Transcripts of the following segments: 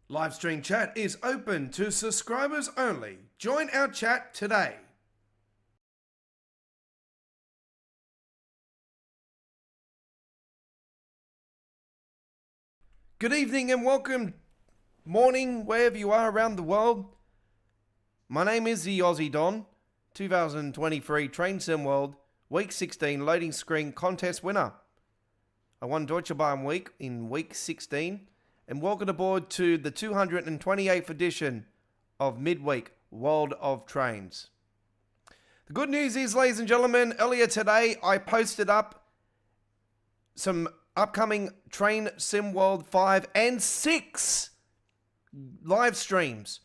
Live stream chat is open to subscribers only. Join our chat today. Good evening and welcome, morning, wherever you are around the world. My name is the Aussie Don, 2023 Trains and World, Week 16 loading screen contest winner. I won Deutsche Bahn Week in Week 16, and welcome aboard to the 228th edition of Midweek World of Trains. The good news is, ladies and gentlemen, earlier today I posted up some upcoming Train Sim World 5 and 6 live streams.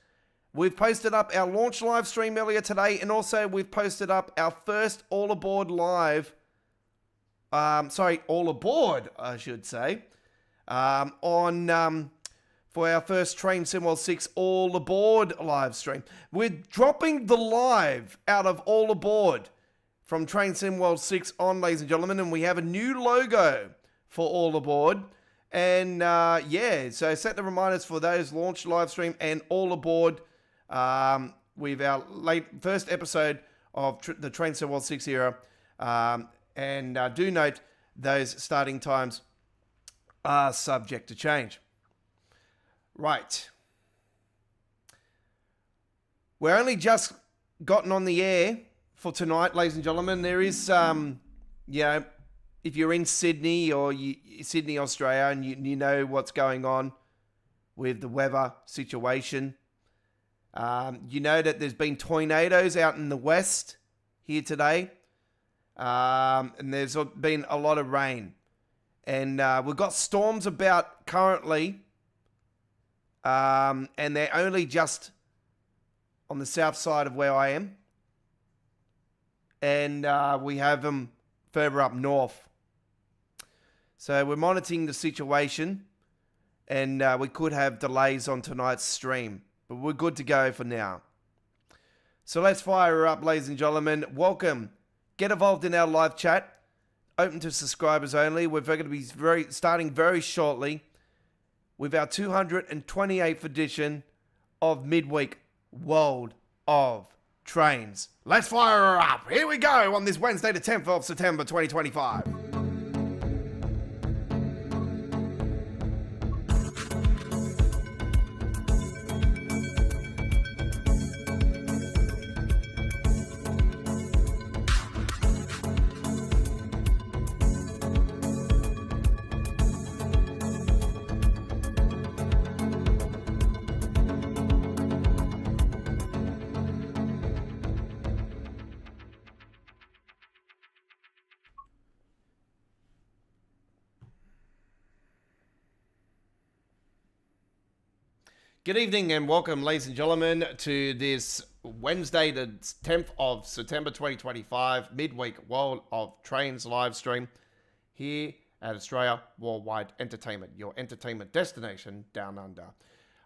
We've posted up our launch live stream earlier today, and also we've posted up our first All Aboard live, All Aboard, I should say, for our first Train Sim World 6 All Aboard live stream. We're dropping the live out of All Aboard from Train Sim World 6 on, ladies and gentlemen, and we have a new logo for All Aboard. And so set the reminders for those launch live stream and All Aboard with our first episode of the Train Sim World 6 era. And do note those starting times are subject to change. Right. We're only just gotten on the air for tonight, ladies and gentlemen. There is, if you're in Sydney or Sydney, Australia, and you know what's going on with the weather situation, you know that there's been tornadoes out in the west here today, and there's been a lot of rain, and we've got storms about currently, and they're only just on the south side of where I am, and we have them further up north. So we're monitoring the situation, and we could have delays on tonight's stream, but we're good to go for now. So let's fire her up, ladies and gentlemen. Welcome. Get involved in our live chat. Open to subscribers only. We're going to be starting very shortly with our 228th edition of Midweek World of Trains. Let's fire her up. Here we go on this Wednesday, the 10th of September, 2025. Good evening and welcome, ladies and gentlemen, to this Wednesday, the 10th of September 2025, Midweek World of Trains live stream here at Australia Worldwide Entertainment, your entertainment destination down under.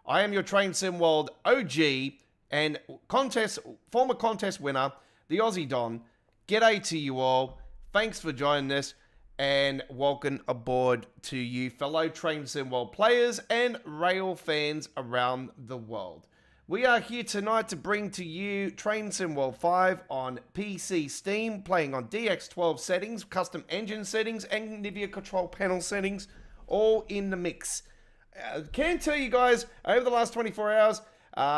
I am your Train Sim World OG and former contest winner, the Aussie Don. G'day to you all. Thanks for joining us. And welcome aboard to you fellow Train Sim World players and rail fans around the world. We are here tonight to bring to you Train Sim World 5 on PC Steam, playing on DX12 settings, custom engine settings, and Nvidia control panel settings, all in the mix. Can tell you guys, over the last 24 hours,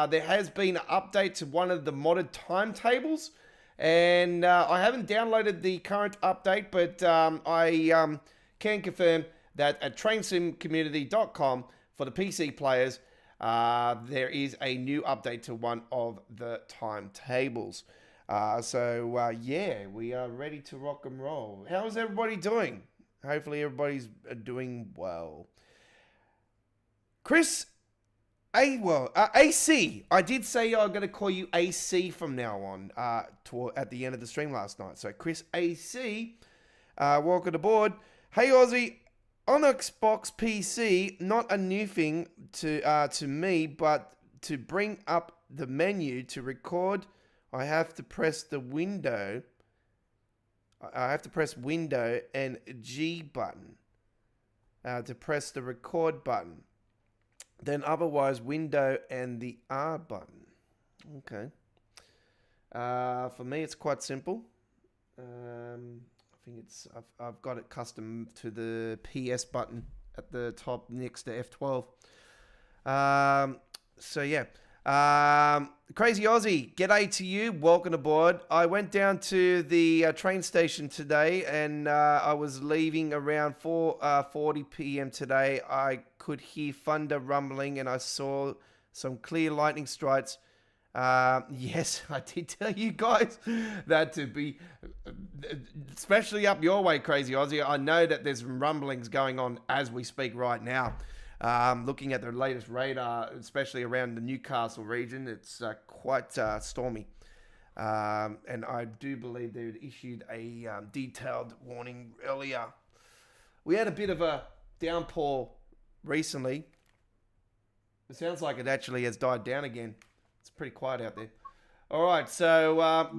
there has been an update to one of the modded timetables. And I haven't downloaded the current update, but I can confirm that at trainsimcommunity.com for the PC players, there is a new update to one of the timetables. We are ready to rock and roll. How is everybody doing? Hopefully everybody's doing well. Chris... AC. I did say I'm going to call you AC from now on at the end of the stream last night. So, Chris AC, welcome aboard. Hey, Aussie. On Xbox PC, not a new thing to me, but to bring up the menu to record, I have to press the window. I have to press window and G button to press the record button. Then otherwise, window and the R button. Okay. For me, it's quite simple. I think I've got it custom to the PS button at the top next to F12. So yeah. Crazy Aussie, g'day to you. Welcome aboard. I went down to the train station today, and I was leaving around 4:40 p.m. today. I could hear thunder rumbling, and I saw some clear lightning strikes. Yes, I did tell you guys that to be, especially up your way, Crazy Aussie. I know that there's some rumblings going on as we speak right now. Looking at the latest radar, especially around the Newcastle region, it's quite stormy. And I do believe they issued a detailed warning earlier. We had a bit of a downpour recently. It sounds like it actually has died down again. It's pretty quiet out there. All right, so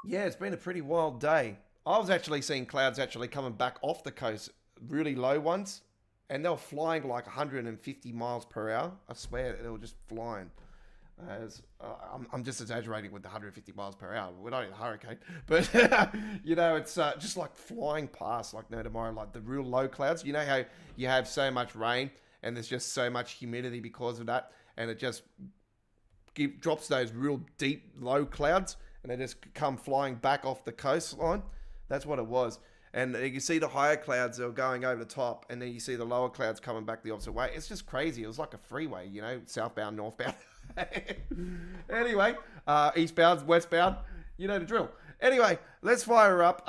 yeah, it's been a pretty wild day. I was actually seeing clouds actually coming back off the coast, really low ones. And they were flying like 150 miles per hour. I swear they were just flying. I'm just exaggerating with the 150 miles per hour. We're not in a hurricane. But, you know, it's just like flying past like no tomorrow. Like the real low clouds. You know how you have so much rain and there's just so much humidity because of that. And it just drops those real deep low clouds. And they just come flying back off the coastline. That's what it was. And you can see the higher clouds that are going over the top, and then you see the lower clouds coming back the opposite way. It's just crazy. It was like a freeway, you know, southbound, northbound. Anyway, eastbound, westbound, you know the drill. Anyway, let's fire up.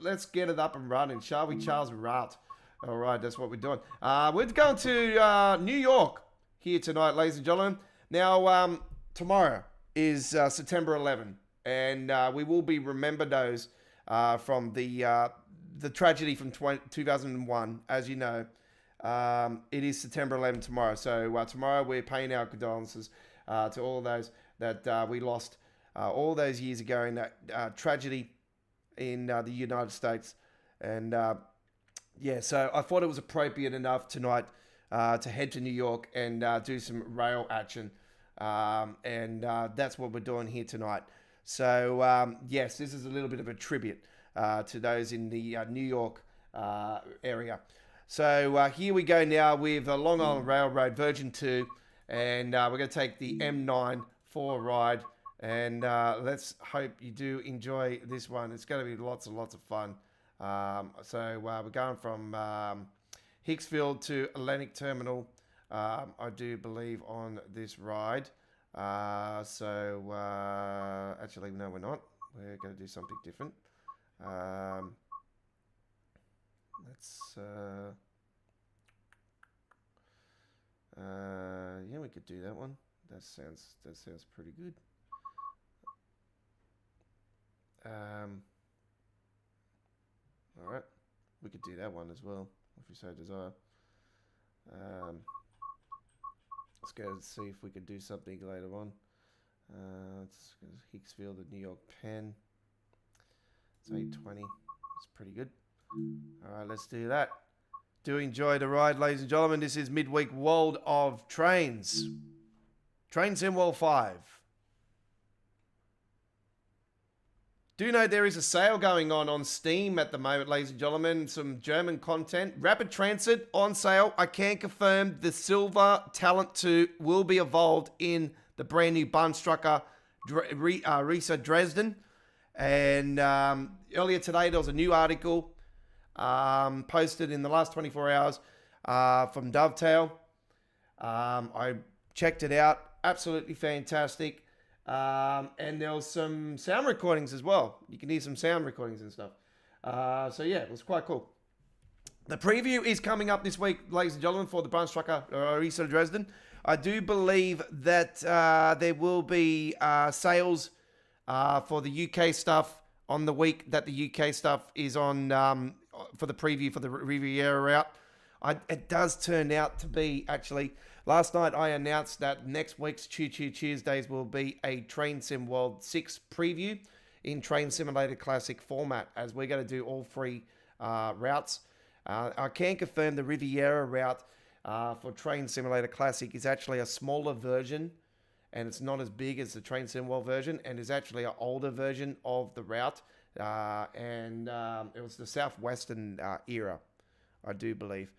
Let's get it up and running, shall we, Charles Rat? All right, that's what we're doing. We're going to New York here tonight, ladies and gentlemen. Now, tomorrow is September 11, and we will be remembered those from the tragedy from 2001, as you know. It is September 11 tomorrow. So tomorrow we're paying our condolences to all those that we lost all those years ago in that tragedy in the United States. And yeah, so I thought it was appropriate enough tonight to head to New York and do some rail action. And that's what we're doing here tonight. So, yes, this is a little bit of a tribute to those in the New York area. So, here we go now with Long Island Railroad Version 2. And we're going to take the M9 for a ride. And let's hope you do enjoy this one. It's going to be lots and lots of fun. So, we're going from Hicksville to Atlantic Terminal, I do believe, on this ride. Actually, no, we're not. We're going to do something different. Yeah, we could do that one. That sounds pretty good. All right, we could do that one as well if we so desire. Let's go and see if we can do something later on. Let's go to Hicksville to New York Penn. It's 8:20. It's pretty good. All right, let's do that. Do enjoy the ride, ladies and gentlemen. This is Midweek World of Trains. Train Symbol 5. Do know there is a sale going on Steam at the moment, ladies and gentlemen. Some German content. Rapid Transit on sale. I can confirm the Silver Talent 2 will be evolved in the brand new Bahnstrecke Riesa Dresden. And earlier today, there was a new article posted in the last 24 hours from Dovetail. I checked it out. Absolutely fantastic. And there was some sound recordings as well. You can hear some sound recordings and stuff. So yeah, it was quite cool. The preview is coming up this week, ladies and gentlemen, for the Bahnstrecke Riesa Dresden. I do believe that there will be sales for the UK stuff on the week that the UK stuff is on for the preview for the Riviera route. It does turn out to be, actually, last night I announced that next week's Choo Choo Tuesdays will be a Train Sim World 6 preview in Train Simulator Classic format, as we're going to do all three routes. I can confirm the Riviera route for Train Simulator Classic is actually a smaller version, and it's not as big as the Train Sim World version, and is actually an older version of the route. It was the Southwestern era, I do believe.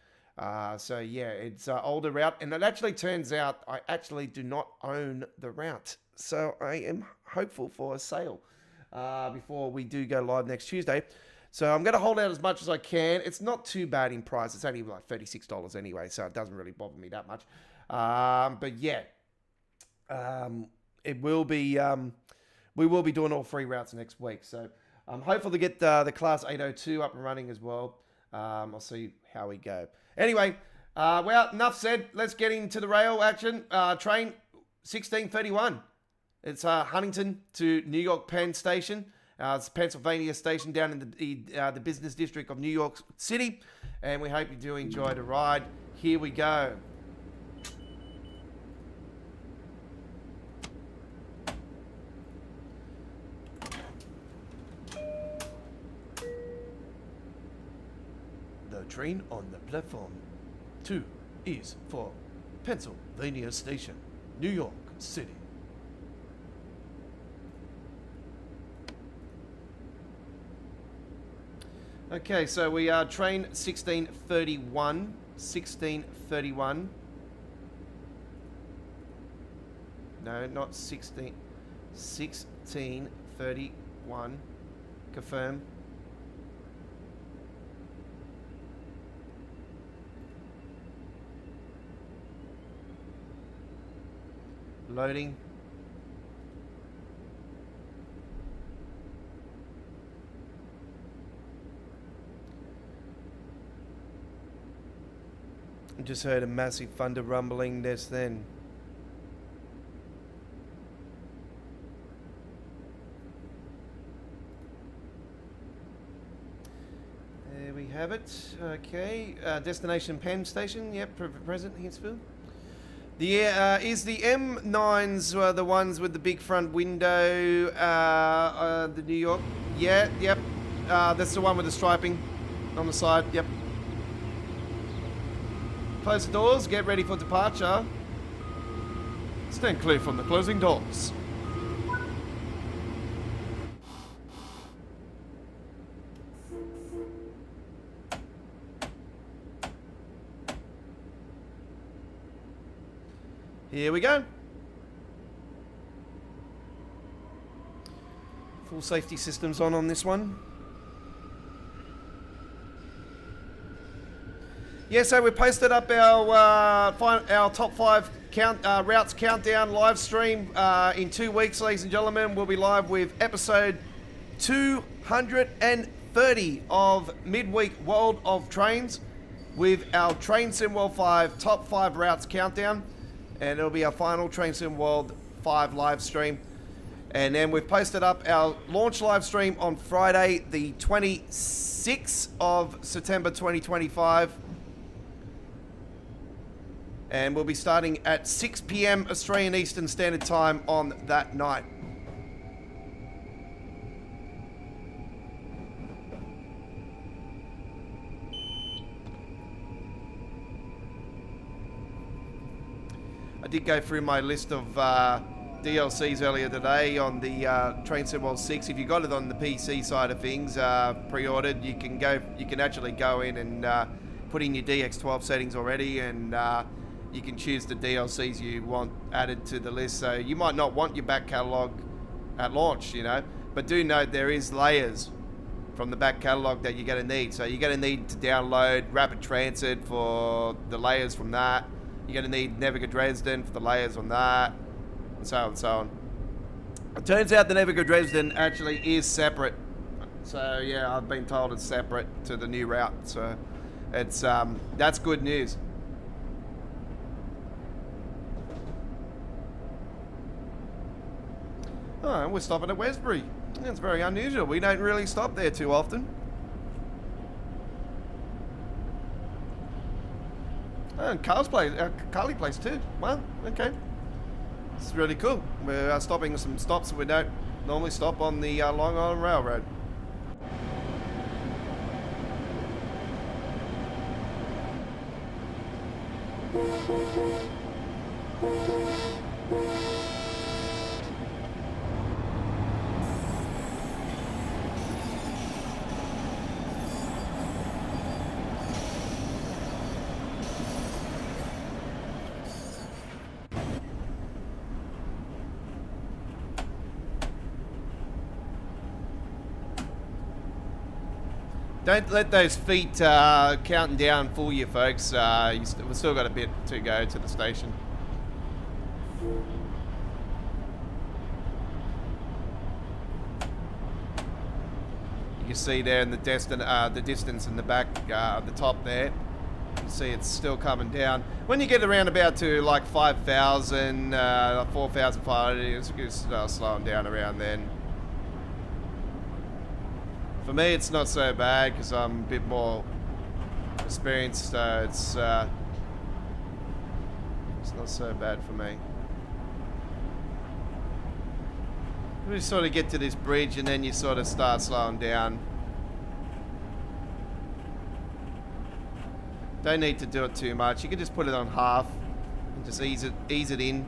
So yeah, it's an older route, and it actually turns out I actually do not own the route. So I am hopeful for a sale before we do go live next Tuesday. So I'm going to hold out as much as I can. It's not too bad in price. It's only like $36 anyway, so it doesn't really bother me that much. But yeah, it will be. We will be doing all 3 routes next week. So I'm hopeful to get the Class 802 up and running as well. I'll see how we go. Anyway, well, enough said. Let's get into the rail action. Train 1631. It's Huntington to New York Penn Station. It's Pennsylvania Station down in the business district of New York City. And we hope you do enjoy the ride. Here we go. The train on the platform 2 is for Pennsylvania Station, New York City. Okay, so we are train 1631. 1631. No, not 16. 1631. Confirm. Loading. Just heard a massive thunder rumbling just then. There we have it. Okay, destination Penn Station. Yep, present Hinsfield. Is the M9s the ones with the big front window? The New York. Yeah. Yep. That's the one with the striping on the side. Yep. Close the doors, get ready for departure. Stand clear from the closing doors. Here we go. Full safety systems on this one. Yeah, so we posted up our top 5 routes countdown live stream in 2 weeks, ladies and gentlemen. We'll be live with episode 230 of Midweek World of Trains with our Train Sim World 5 top 5 routes countdown, and it'll be our final Train Sim World 5 live stream. And then we've posted up our launch live stream on Friday, the 26th of September 2025. And we'll be starting at 6 p.m. Australian Eastern Standard Time on that night. I did go through my list of DLCs earlier today on the Train Sim World 6. If you got it on the PC side of things, pre-ordered, you can actually go in and put in your DX12 settings already, and you can choose the DLCs you want added to the list. So you might not want your back catalogue at launch, you know, but do note there is layers from the back catalogue that you're going to need. So you're going to need to download Rapid Transit for the layers from that. You're going to need Naviga Dresden for the layers on that, and so on and so on. It turns out the Naviga Dresden actually is separate. So yeah, I've been told it's separate to the new route. So it's that's good news. Oh, we're stopping at Westbury. That's very unusual. We don't really stop there too often. Oh, and Carly Place too. Wow, okay. This is really cool. We're stopping some stops we don't normally stop on the Long Island Railroad. Don't let those feet counting down fool you, folks. We've still got a bit to go to the station. You can see there in the distance in the back, the top there. You can see it's still coming down. When you get around about to like 5,000, 4,500, it's going to start slowing down around then. For me, it's not so bad because I'm a bit more experienced. It's not so bad for me. We sort of get to this bridge and then you sort of start slowing down. Don't need to do it too much. You can just put it on half and just ease it in.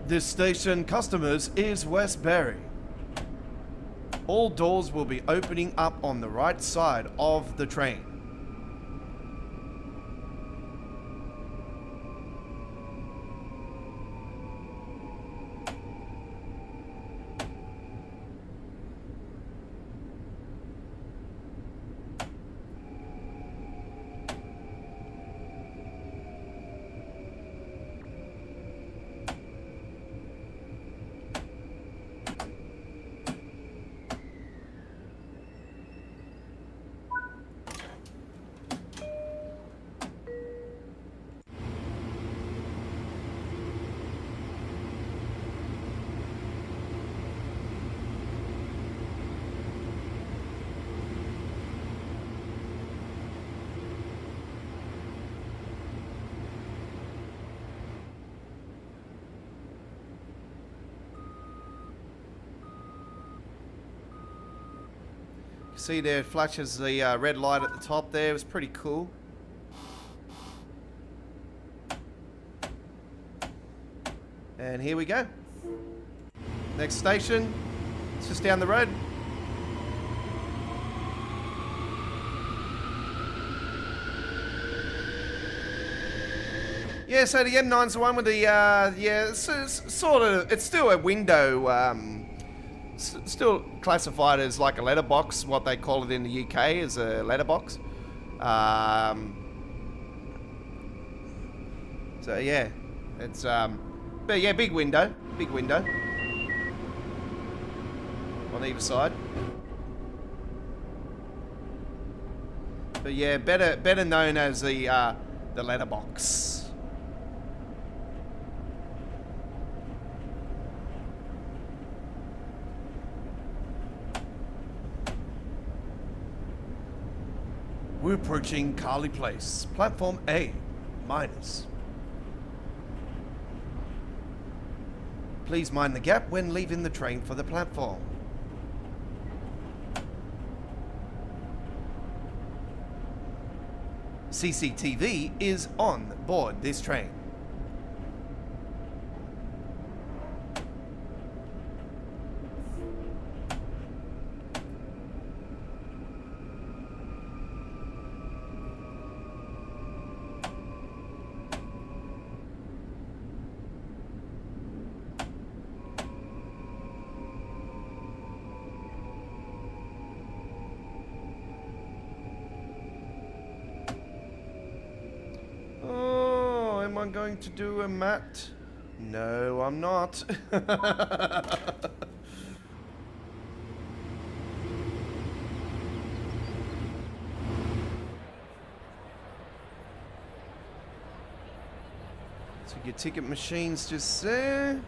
This station, customers, is Westbury. All doors will be opening up on the right side of the train. See there, it flashes the red light at the top there. It was pretty cool. And here we go. Next station. It's just down the road. Yeah, so the M9's the one with the, yeah, it's sort of, it's still a window, still classified as like a letterbox, what they call it in the UK is a letterbox. So yeah, it's but yeah, big window on either side. But yeah, better known as the letterbox. We're approaching Carley Place, platform A, minus. Please mind the gap when leaving the train for the platform. CCTV is on board this train. Am I going to do a mat? No, I'm not. So your ticket machine's just there.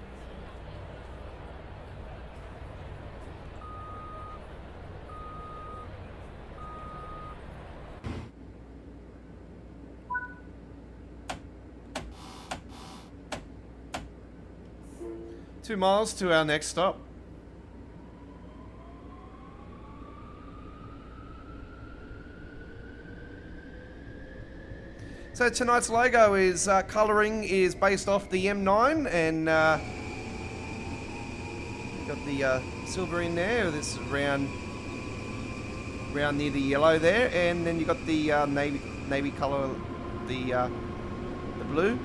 2 miles to our next stop. So tonight's logo is colouring is based off the M9, and got the silver in there. This round near the yellow there, and then you got the navy colour, the blue.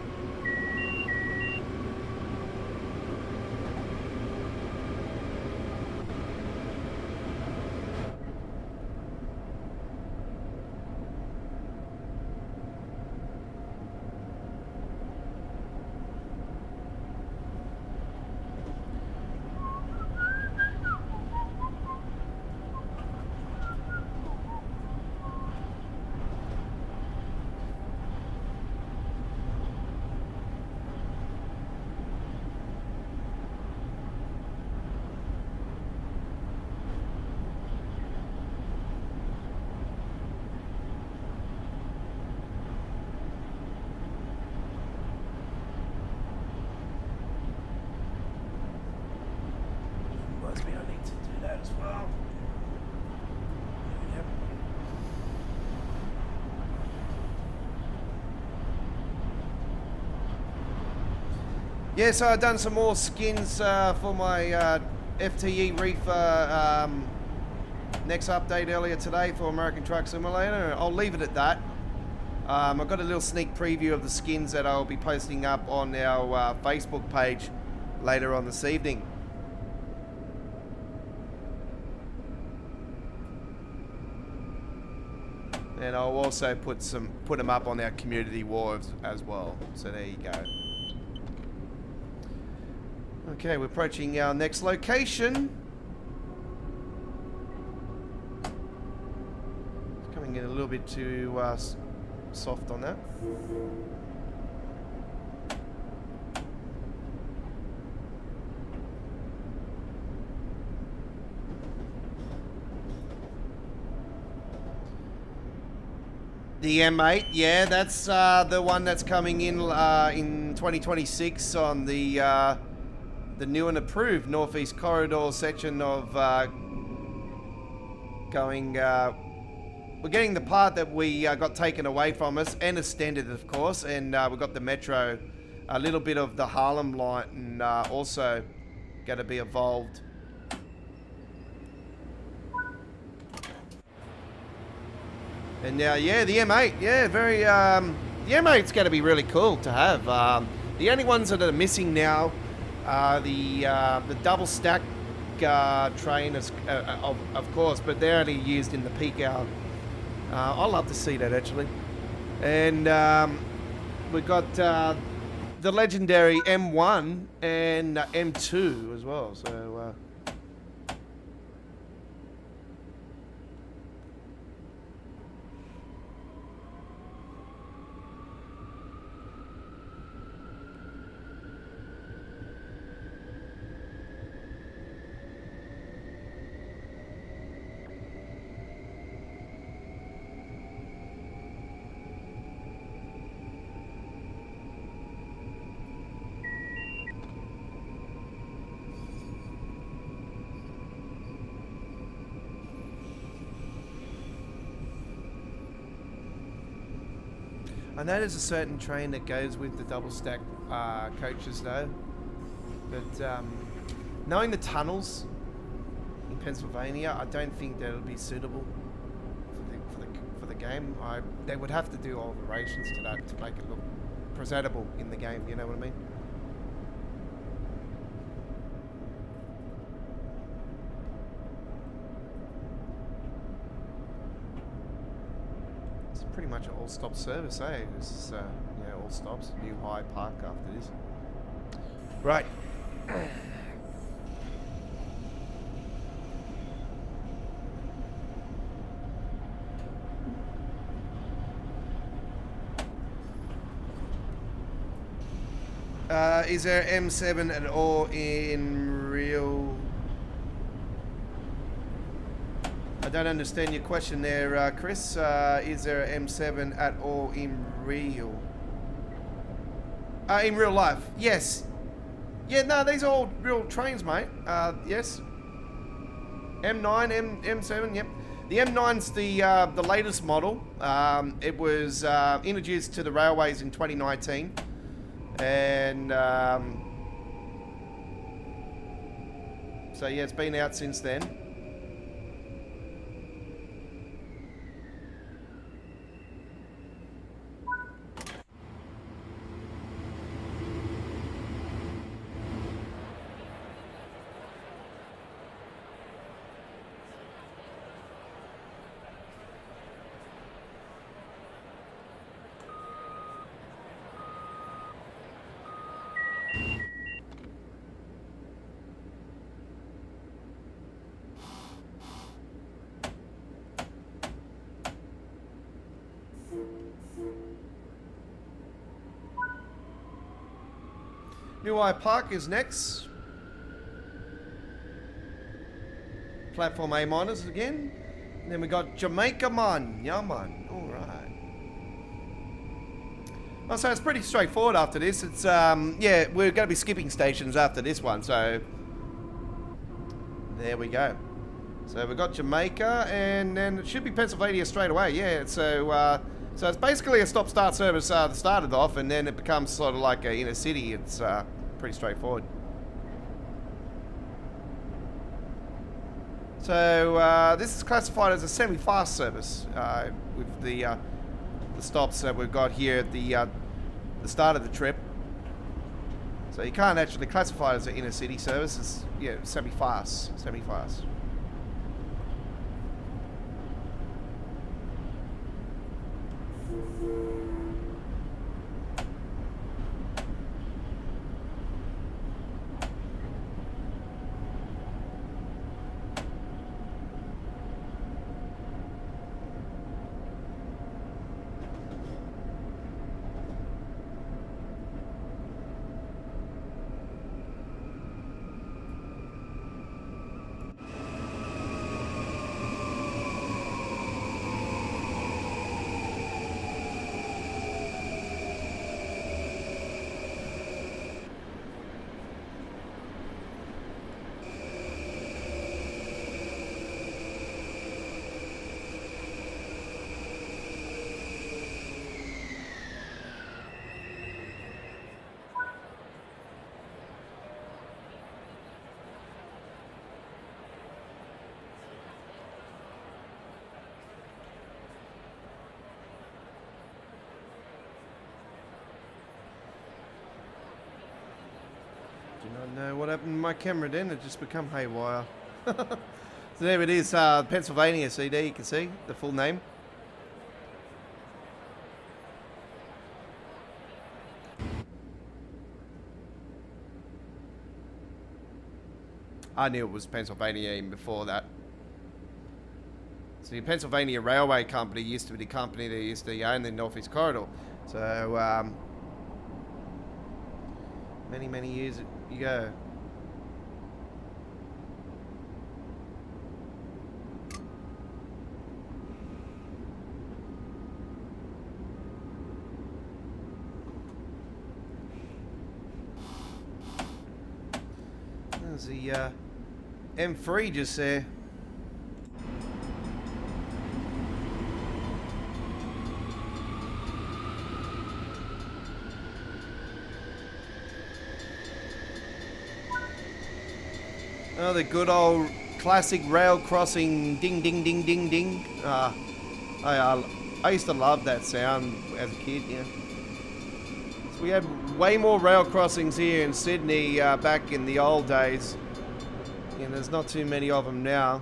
Yeah, so I've done some more skins for my FTE Reefer next update earlier today for American Truck Simulator. I'll leave it at that. I've got a little sneak preview of the skins that I'll be posting up on our Facebook page later on this evening. And I'll also put them up on our community wharves as well. So there you go. Okay, we're approaching our next location. It's coming in a little bit too soft on that. The M8, yeah, that's the one that's coming in 2026 on the new and approved Northeast Corridor section of going. We're getting the part that we got taken away from us and extended, of course, and we've got the Metro, a little bit of the Harlem line, and also going to be evolved. And now, yeah, the M8, yeah, very. The M8's going to be really cool to have. The only ones that are missing now. The double stack train, of course, but they're only used in the peak hour. I love to see that actually. And we've got the legendary M1 and M2 as well. So. I know there's a certain train that goes with the double stack coaches though, but knowing the tunnels in Pennsylvania, I don't think that would be suitable for the game. They would have to do alterations to that to make it look presentable in the game. You know what I mean? Pretty much an all-stop service, eh? This is, yeah, all stops. New High Park after this. Right. Is there M7 at all in real? I don't understand your question there, Chris. Is there an M7 at all in real? In real life? Yes. Yeah, no, these are all real trains, mate. Yes. M9, M7, yep. The M9's the latest model. It was introduced to the railways in 2019. And so yeah, it's been out since then. New Eye Park is next. Platform A minus again. And then we got Jamaica Man. Yeah, man. Alright. Oh, so it's pretty straightforward after this. It's, yeah, we're going to be skipping stations after this one, so... There we go. So we've got Jamaica, and then it should be Pennsylvania straight away, yeah. So, so it's basically a stop-start service that started off, and then it becomes sort of like a inner city. It's pretty straightforward. So this is classified as a semi-fast service with the stops that we've got here at the start of the trip. So you can't actually classify it as an inner city service. It's, yeah, semi-fast, semi-fast. Do not know what happened to my camera then. It just become haywire. So there it is, Pennsylvania CD. You can see the full name. I knew it was Pennsylvania even before that. So the Pennsylvania Railway Company used to be the company that used to own the Northeast Corridor. So many years ago. There's the M3 just there. Oh, the good old classic rail crossing ding ding ding ding ding. I used to love that sound as a kid, yeah. So we had way more rail crossings here in Sydney back in the old days. And there's not too many of them now.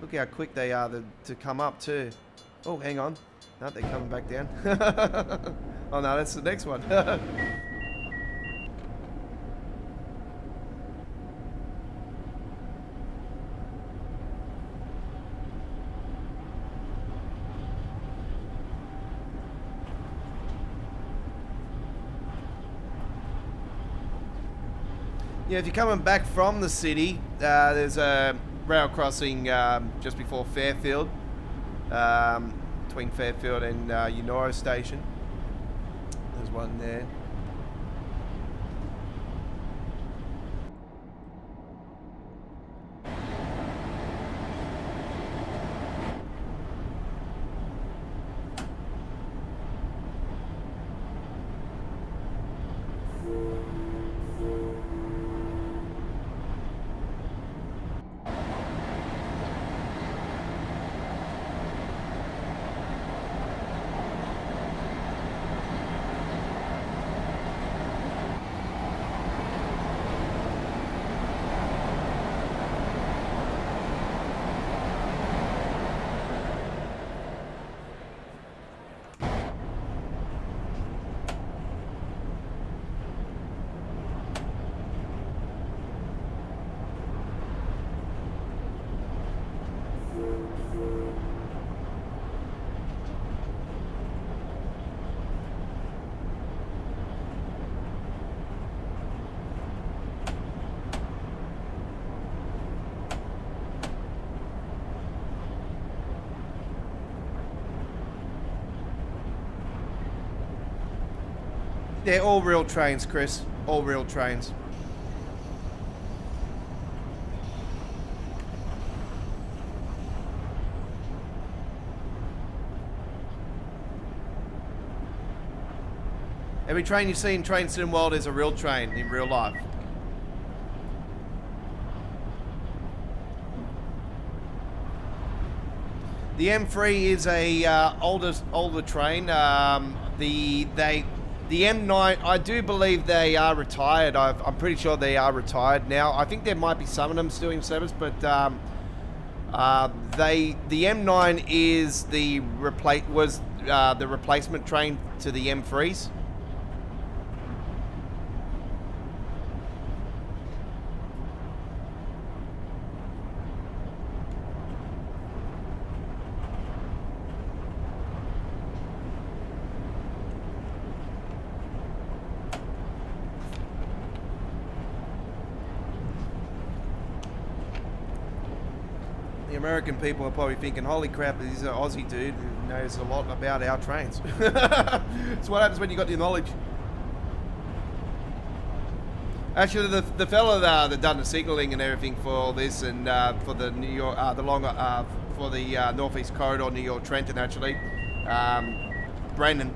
Look how quick they are to come up too. Oh, hang on. No, they're coming back down. Oh no, that's the next one. Yeah, if you're coming back from the city, there's a rail crossing just before Fairfield, between Fairfield and Eunora Station. There's one there. They're all real trains, Chris. All real trains. Every train you see in Train Sim World is a real train in real life. The M3 is a older train. The M9, I do believe they are retired. I'm pretty sure they are retired now. I think there might be some of them still in service, but the M9 is the replacement train to the M3s. The American people are probably thinking, holy crap, he's an Aussie dude who knows a lot about our trains. That's what happens when you got the knowledge. Actually, the fella that done the signalling and everything for all this, and for the New York, for the Northeast Corridor, New York Trenton, actually, Brandon,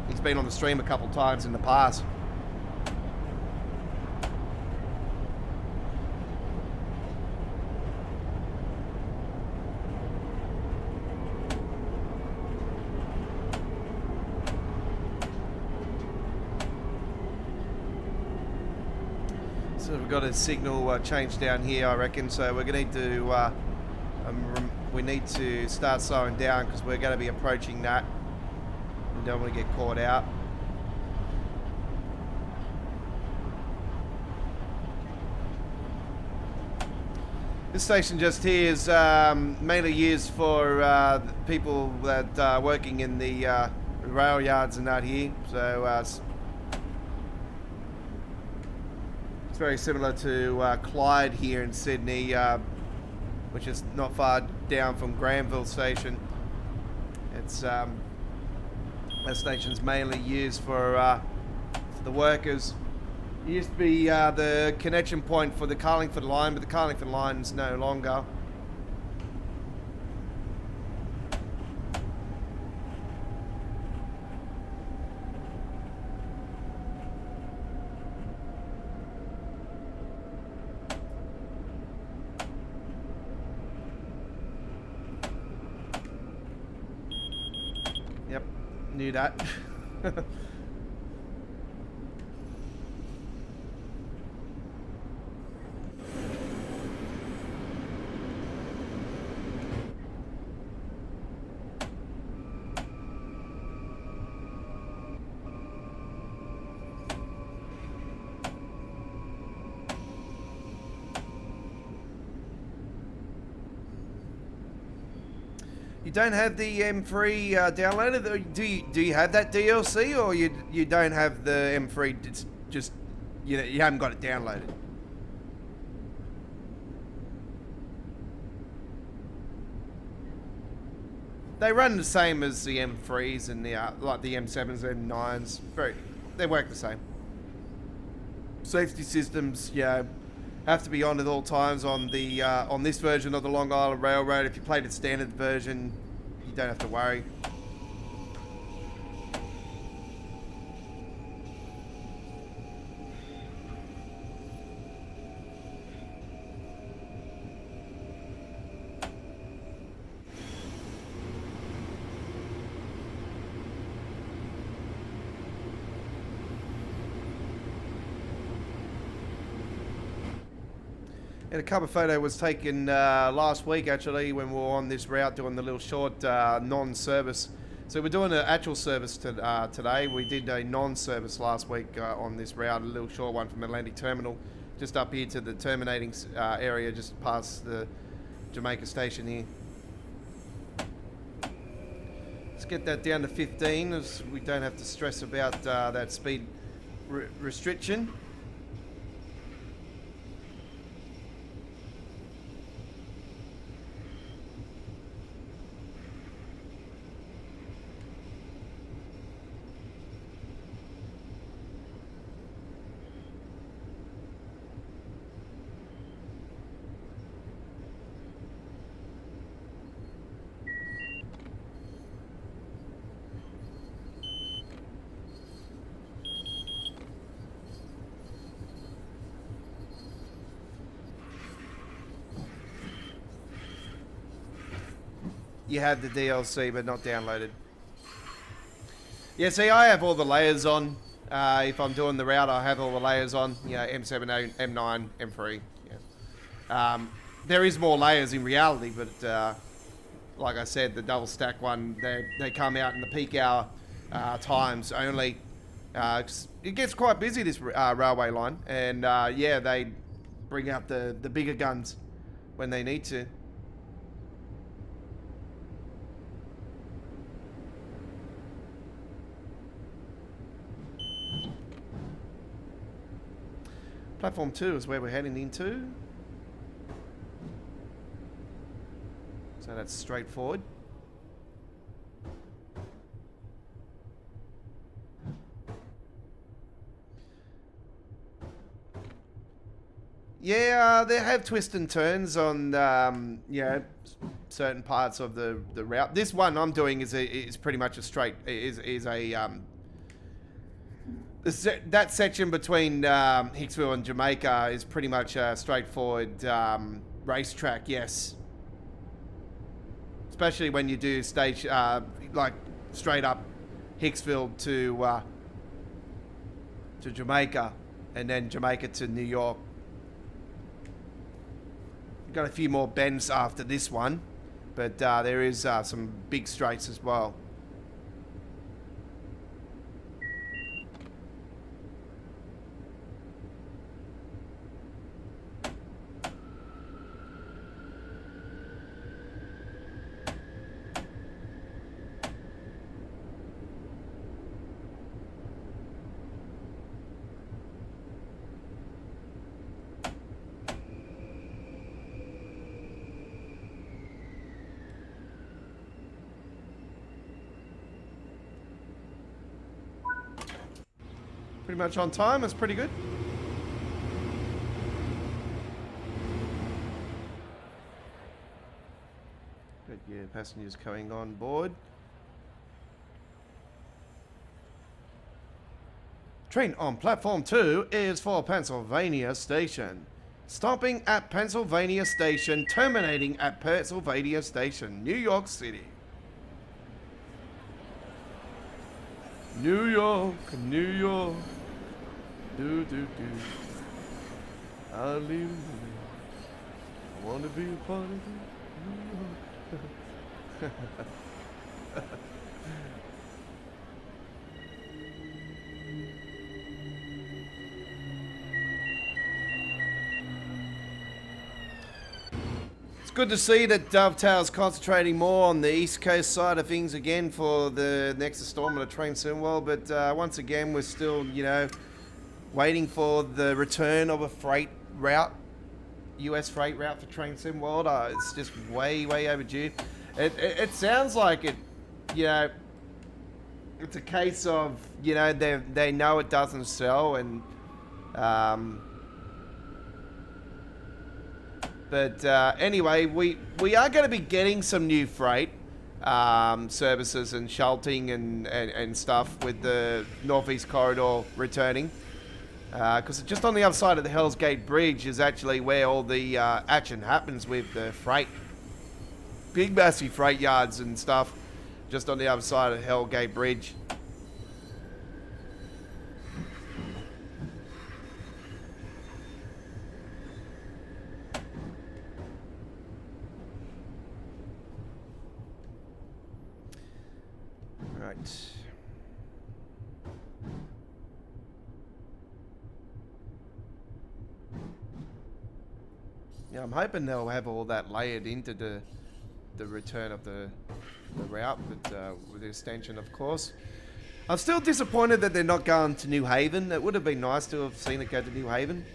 he's been on the stream a couple times in the past. So we've got a signal change down here, I reckon. So we're going to need to we need to start slowing down because we're going to be approaching that. We don't want to get caught out. This station just here is mainly used for people that are working in the rail yards and that here. So very similar to Clyde here in Sydney, which is not far down from Granville Station. It's that station's mainly used for the workers. It used to be the connection point for the Carlingford line, but the Carlingford line is no longer. Yep, knew that. You don't have the M3 downloaded? Do you have that DLC, or you don't have the M3? It's just you haven't got it downloaded. They run the same as the M3s and the like the M7s and M9s. They work the same. Safety systems, have to be on at all times on the on this version of the Long Island Railroad. If you played the standard version, you don't have to worry. And a cover photo was taken last week, actually, when we were on this route doing the little short non-service. So we're doing an actual service today. We did a non-service last week on this route, a little short one from Atlantic Terminal, just up here to the terminating area, just past the Jamaica station here. Let's get that down to 15, as we don't have to stress about that speed restriction. you have the DLC but not downloaded. Yeah, see, I have all the layers on. If I'm doing the route, I have all the layers on. You know, M7, M9, M3. Yeah. There is more layers in reality, but like I said, the double stack one, they come out in the peak hour times only. It gets quite busy, this railway line, and yeah, they bring out the bigger guns when they need to. Platform 2 is where we're heading into. So that's straightforward. Yeah, they have twists and turns on, you know, certain parts of the route. This one I'm doing is pretty much a straight, that section between Hicksville and Jamaica is pretty much a straightforward racetrack, yes. Especially when you do stage, like straight up Hicksville to Jamaica, and then Jamaica to New York. We've got a few more bends after this one, but there is some big straights as well. Pretty much on time. That's pretty good. Good, yeah, passengers coming on board. Train on platform 2 is for Pennsylvania Station. Stopping at Pennsylvania Station, terminating at Pennsylvania Station, New York City. New York, New York. Do, do, do. Hallelujah. I want to be a part of New York. It's good to see that Dovetail's concentrating more on the East Coast side of things again for the next installment of Trains and TSW, but once again, we're still, you know, waiting for the return of a freight route, US freight route for Trains and TSW. It's just way, way overdue. It sounds like it, you know, it's a case of, you know, they know it doesn't sell, and but anyway, we are going to be getting some new freight services and shunting and stuff with the Northeast Corridor returning. Because just on the other side of the Hell's Gate Bridge is actually where all the action happens with the freight. Big, massive freight yards and stuff just on the other side of the Hell Gate Bridge. Right. Yeah, I'm hoping they'll have all that layered into the return of the route, but with the extension, of course. I'm still disappointed that they're not going to New Haven. It would have been nice to have seen it go to New Haven.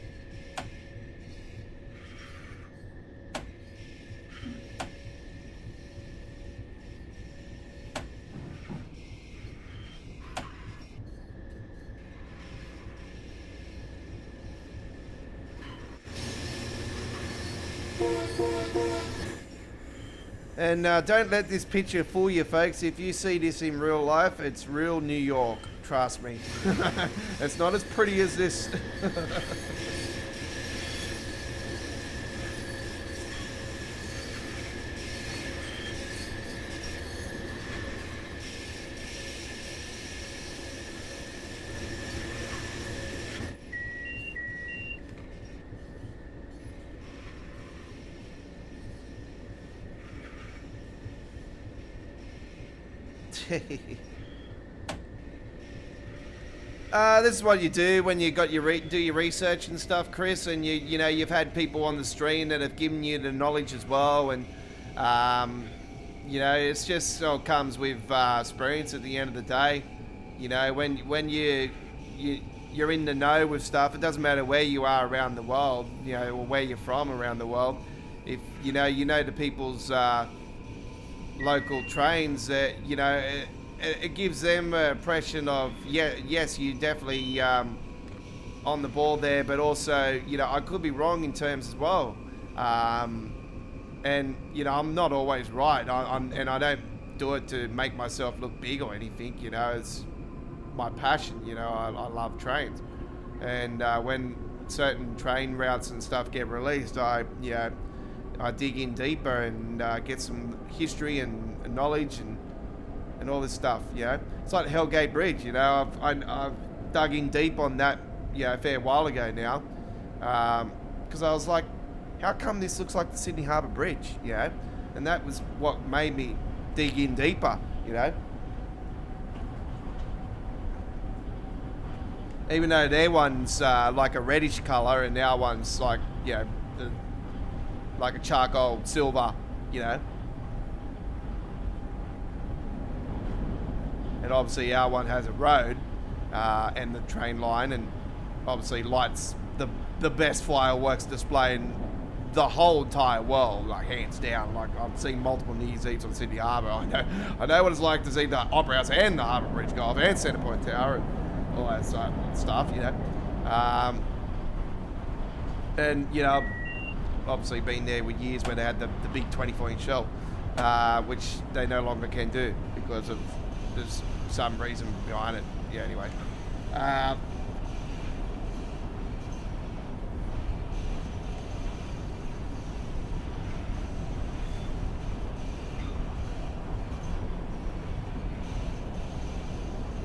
And don't let this picture fool you, folks. If you see this in real life, it's real New York. Trust me. It's not as pretty as this. This is what you do when you got your do your research and stuff, Chris, and you know you've had people on the stream that have given you the knowledge as well, and you know it's just all comes with experience at the end of the day. You know when you're in the know with stuff, it doesn't matter where you are around the world, you know, or where you're from around the world. If you know the people's local trains, that you know. It gives them an impression of, yes, you definitely on the ball there, but also, you know, I could be wrong in terms as well. And, you know, I'm not always right. And I don't do it to make myself look big or anything, you know. It's my passion, you know. I love trains. And when certain train routes and stuff get released, I dig in deeper and get some history and knowledge and all this stuff, you know. It's like Hellgate Bridge, you know. I've dug in deep on that, you know, a fair while ago now, because I was like, how come this looks like the Sydney Harbour Bridge, you know? And that was what made me dig in deeper, you know. Even though their one's like a reddish colour and our one's like, you know, like a charcoal silver, you know. And obviously our one has a road and the train line, and obviously lights the best fireworks display in the whole entire world, like hands down. Like I've seen multiple New Year's Eves on Sydney Harbour. I know what it's like to see the Opera House and the Harbour Bridge go off and Centrepoint Tower and all that sort of stuff, you know. And you know, obviously been there with years when they had the big 24-inch shell, which they no longer can do because of there's some reason behind it. Yeah, anyway.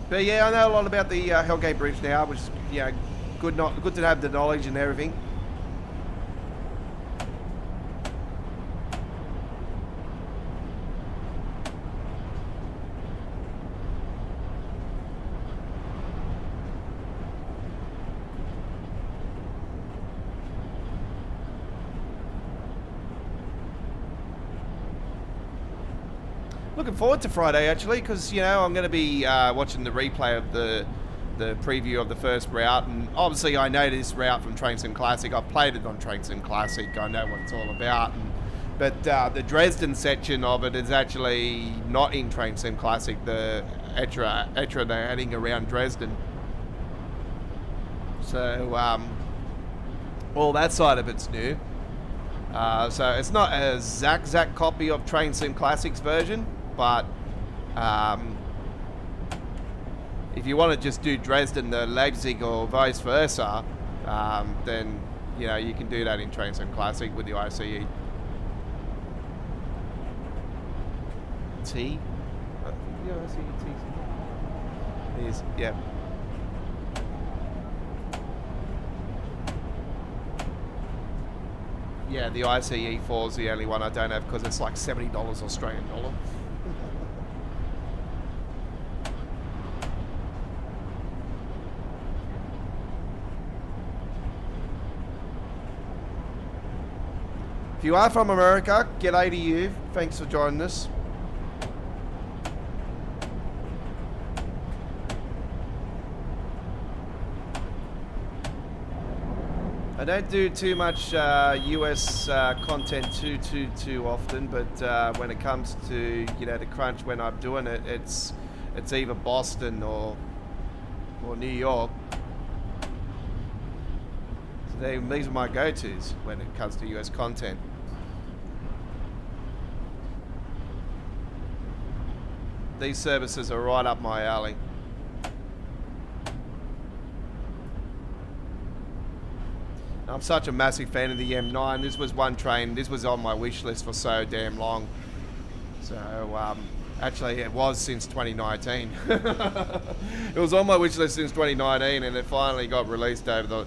But yeah, I know a lot about the Hellgate Bridge now, which is, you know, good to have the knowledge and everything. Looking forward to Friday actually, because you know I'm going to be watching the replay of the preview of the first route, and obviously I know this route from Trains and Classic. I've played it on Trains and Classic. I know what it's all about, but the Dresden section of it is actually not in Trains and Classic. The Etra they're adding around Dresden, so all that side of it's new. So it's not a exact copy of Train Sim Classics version, but if you want to just do Dresden to Leipzig or vice versa, then you know you can do that in Train Sim Classic with the ICE T. Yeah, ICE T. It is, yeah. Yeah, the ICE 4 is the only one I don't have because it's like $70 Australian dollar. If you are from America, g'day to you. Thanks for joining us. I don't do too much US content too often, but when it comes to, you know, the crunch when I'm doing it, it's either Boston or New York. So these are my go-tos when it comes to US content. These services are right up my alley. I'm such a massive fan of the M9. This was one train. This was on my wish list for so damn long. So actually, it was since 2019. It was on my wish list since 2019, and it finally got released over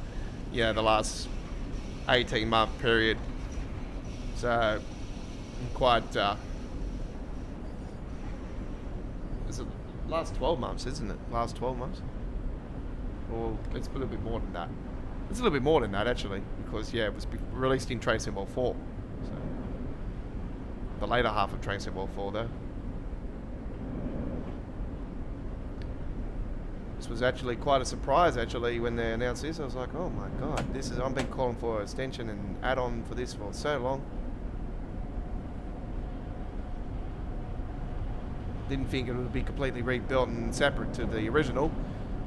the last 18-month period. So I'm quite. It's last 12 months, isn't it? Last 12 months. Or it's a little bit more than that. It's a little bit more than that actually, because yeah, it was released in Trains and TSW 4. So the later half of Trains and TSW 4 though. This was actually quite a surprise actually when they announced this. I was like, oh my god, this is, I've been calling for an extension and add-on for this for so long. Didn't think it would be completely rebuilt and separate to the original.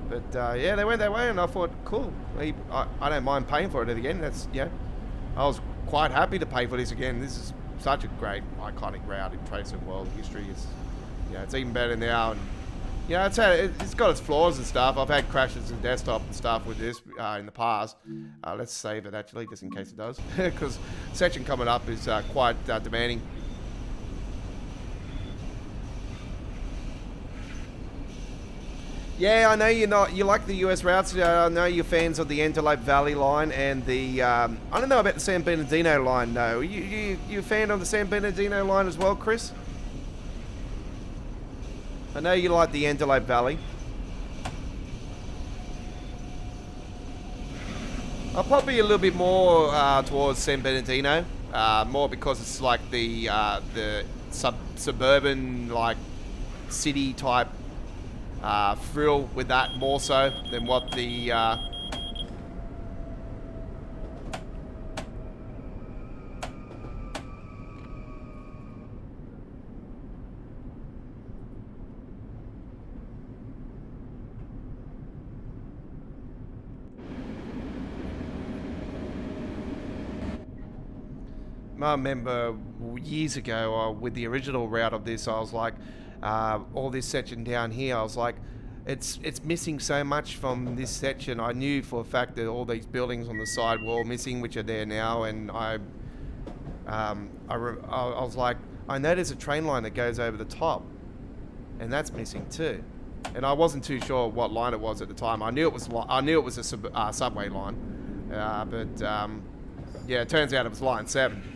But yeah, they went that way and I thought, cool. I don't mind paying for it again. That's, yeah. I was quite happy to pay for this again. This is such a great, iconic route in Trains and World history. It's, yeah, it's even better now. And you know, it's got its flaws and stuff. I've had crashes in desktop and stuff with this in the past. Let's save it actually, just in case it does, because section coming up is quite demanding. Yeah, I know you like the US routes. I know you're fans of the Antelope Valley line and the, I don't know about the San Bernardino line though. You a fan of the San Bernardino line as well, Chris? I know you like the Antelope Valley. I'll probably a little bit more towards San Bernardino, more because it's like the suburban, like city type thrill with that more so than what the I remember years ago with the original route of this, I was like, all this section down here, I was like, it's missing so much from this section. I knew for a fact that all these buildings on the side were all missing, which are there now, and I was like, I know there's a train line that goes over the top, and that's missing too. And I wasn't too sure what line it was at the time. I knew it was a subway line, but yeah, it turns out it was line 7.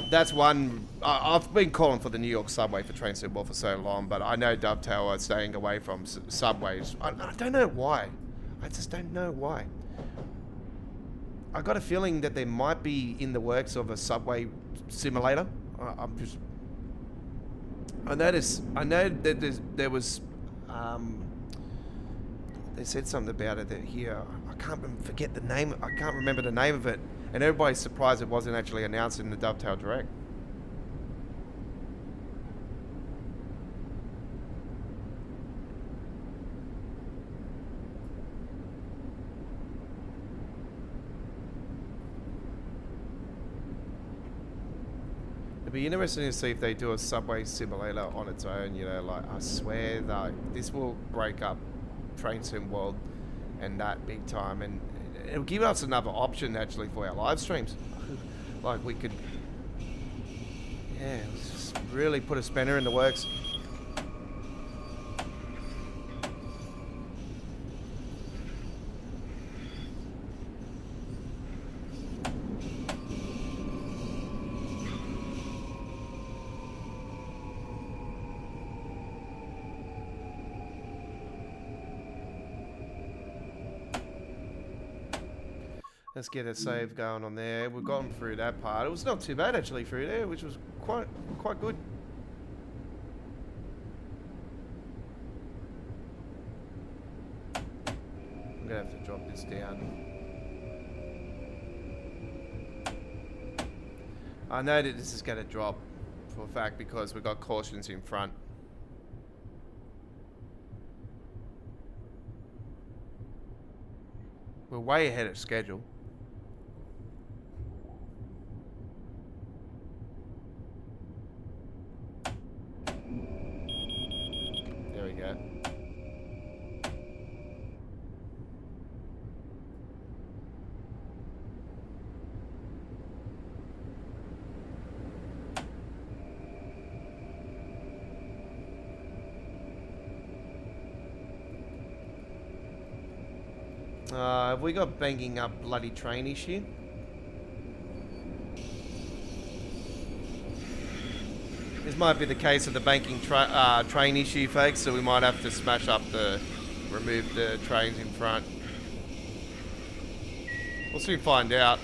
That's one. I've been calling for the New York subway for Trains and TSW for so long, but I know Dovetail are staying away from subways. I don't know why. I just don't know why. I got a feeling that there might be in the works of a subway simulator. I'm just. I noticed. I know that there was. They said something about it that here. I can't forget the name. I can't remember the name of it. And everybody's surprised it wasn't actually announced in the Dovetail Direct. It'd be interesting to see if they do a subway simulator on its own, you know, like I swear that this will break up Trains and World and that big time, and it'll give us another option actually for our live streams. Like we could, yeah, just really put a spanner in the works. Let's get a save going on there. We've gotten through that part. It was not too bad actually through there, which was quite good. I'm gonna have to drop this down. I know that this is gonna drop for a fact because we've got cautions in front. We're way ahead of schedule. There we go. Have we got banging up bloody train issue? This might be the case of the banking train issue, folks, so we might have to smash up remove the trains in front. We'll soon find out.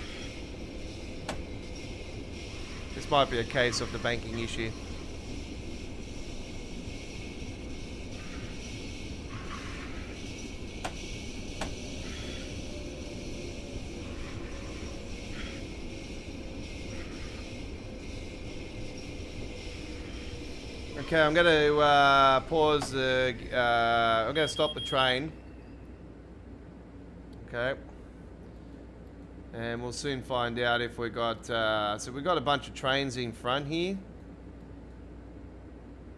This might be a case of the banking issue. Okay, I'm going to pause the... I'm going to stop the train. Okay. And we'll soon find out if we got... so we've got a bunch of trains in front here.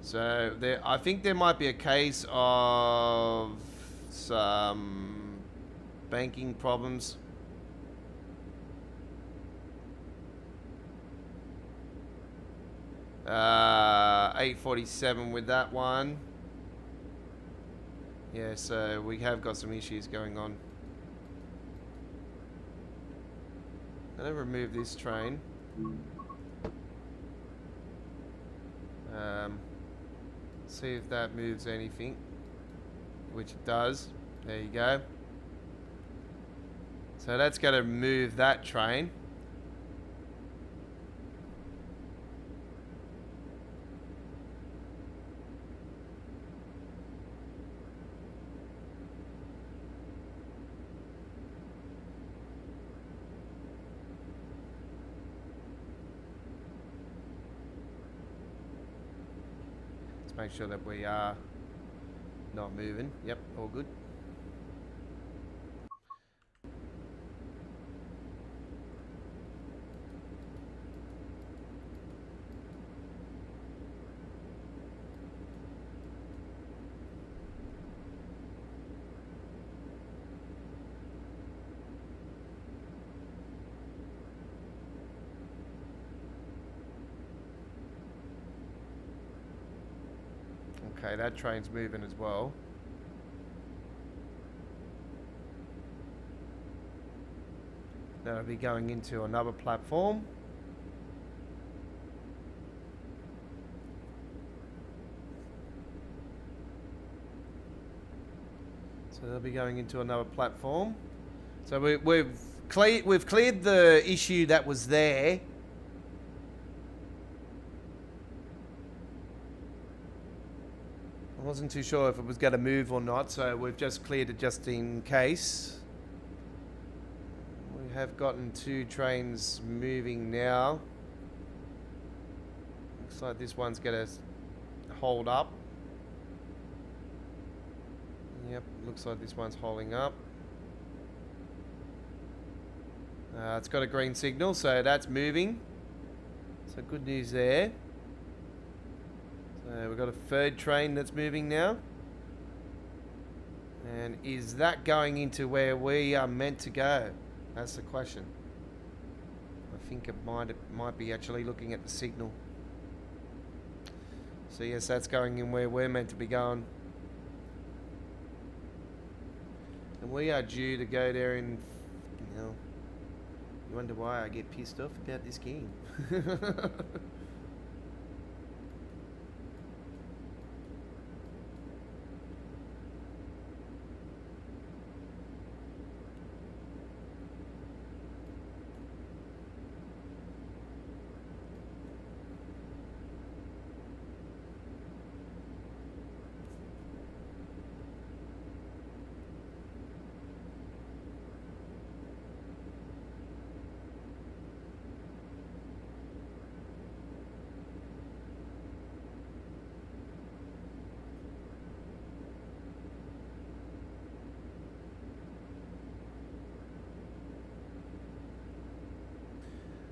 So I think there might be a case of some banking problems. 847 with that one. Yeah, so we have got some issues going on. I'm gonna remove this train. See if that moves anything, which it does. There you go. So that's gonna move that train. Make sure that we are not moving. Yep, all good. Okay, that train's moving as well. That'll be going into another platform. So they'll be going into another platform. So we've cleared the issue that was there. I wasn't too sure if it was going to move or not, so we've just cleared it just in case. We have gotten 2 trains moving now. Looks like this one's going to hold up. Yep, looks like this one's holding up. It's got a green signal, so that's moving. So good news there. We've got a 3rd train that's moving now. And is that going into where we are meant to go? That's the question. I think it might be actually looking at the signal. So yes, that's going in where we're meant to be going. And we are due to go there in... You wonder why I get pissed off about this game.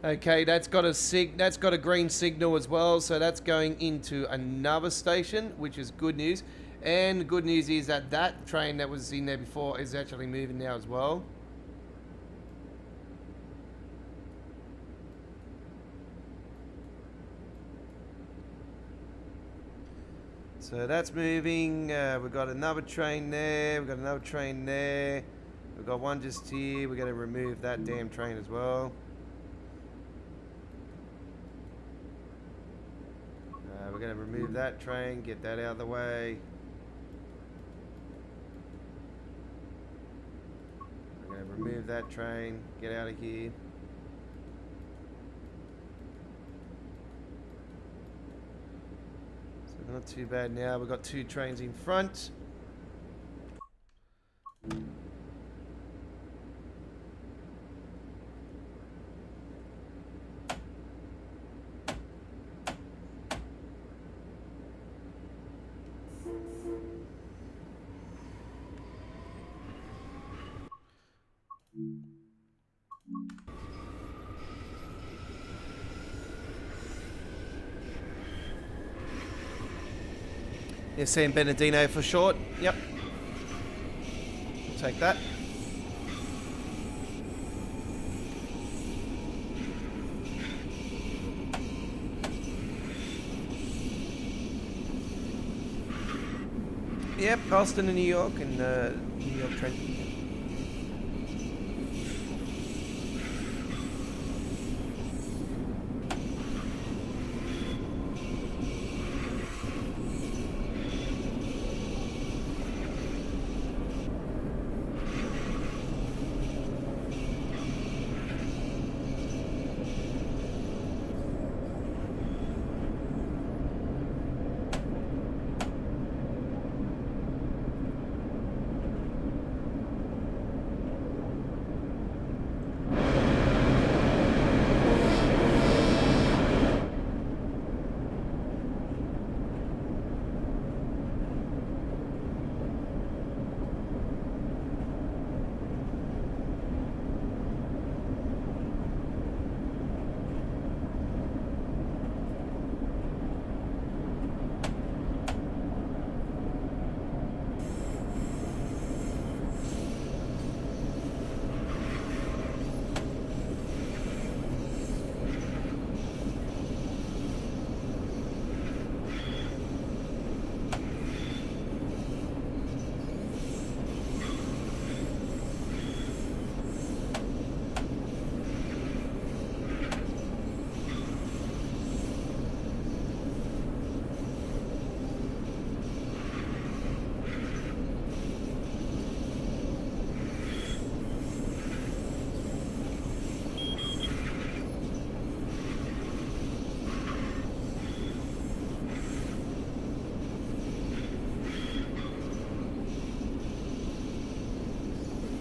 Okay, that's got a green signal as well, so that's going into another station, which is good news. And the good news is that that train that was in there before is actually moving now as well. So that's moving. We've got another train there. We've got another train there. We've got one just here. We're going to remove that damn train as well. we're going to remove that train, get that out of the way. We're going to remove that train, get out of here. So not too bad now. We've got 2 trains in front. Yeah, San Bernardino for short. Yep. We'll take that. Yep, Austin and New York and New York train.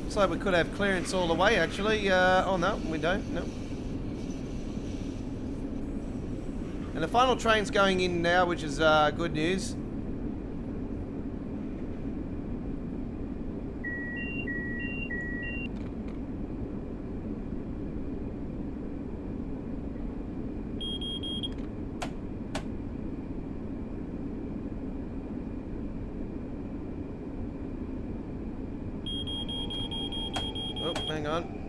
Looks like we could have clearance all the way, actually. Oh, no, we don't. No. And the final train's going in now, which is good news. Oh, hang on.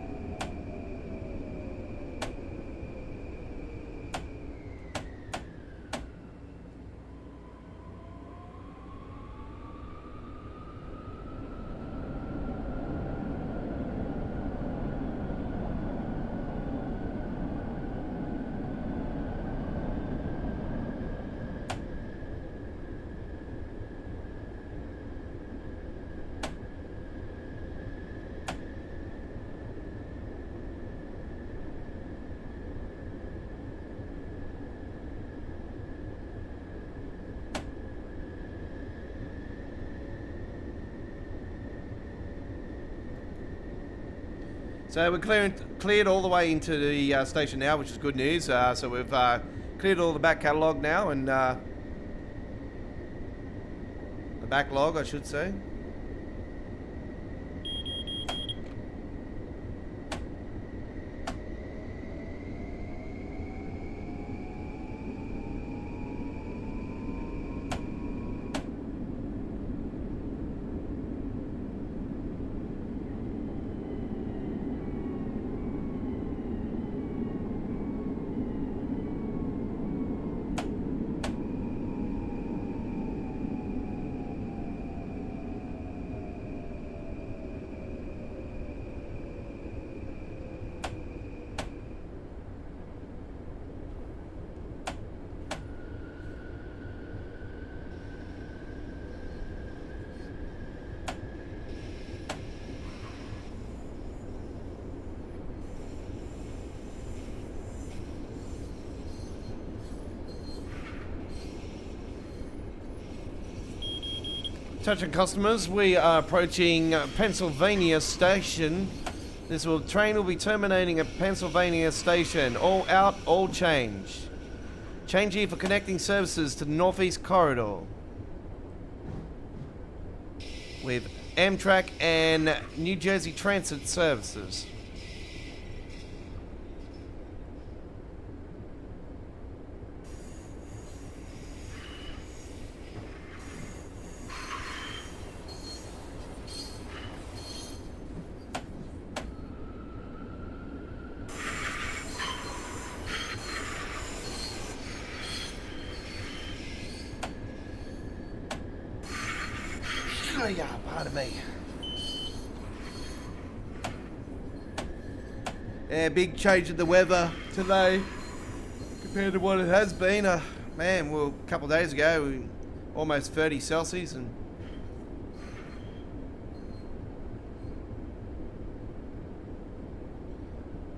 So we're cleared all the way into the station now, which is good news. So we've cleared all the back catalogue now, and the backlog, I should say. Attention customers, we are approaching Pennsylvania Station. Train will be terminating at Pennsylvania Station. All out, all change. Change here for connecting services to the Northeast Corridor. With Amtrak and New Jersey Transit services. Oh yeah, pardon me. Yeah, big change in the weather today compared to what it has been. Man, well, a couple of days ago, we almost 30 Celsius, and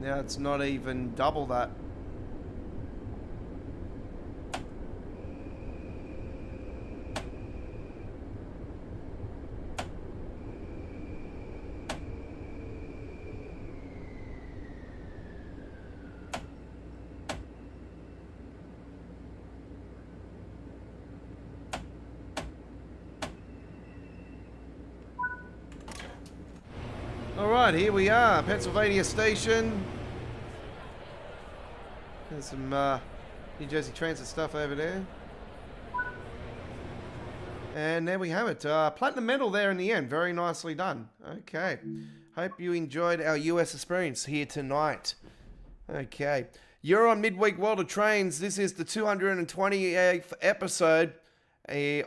now it's not even double that. Alright, here we are, Pennsylvania Station. There's some New Jersey Transit stuff over there. And there we have it. Platinum medal there in the end. Very nicely done. Okay. Hope you enjoyed our US experience here tonight. Okay. You're on Midweek World of Trains. This is the 228th episode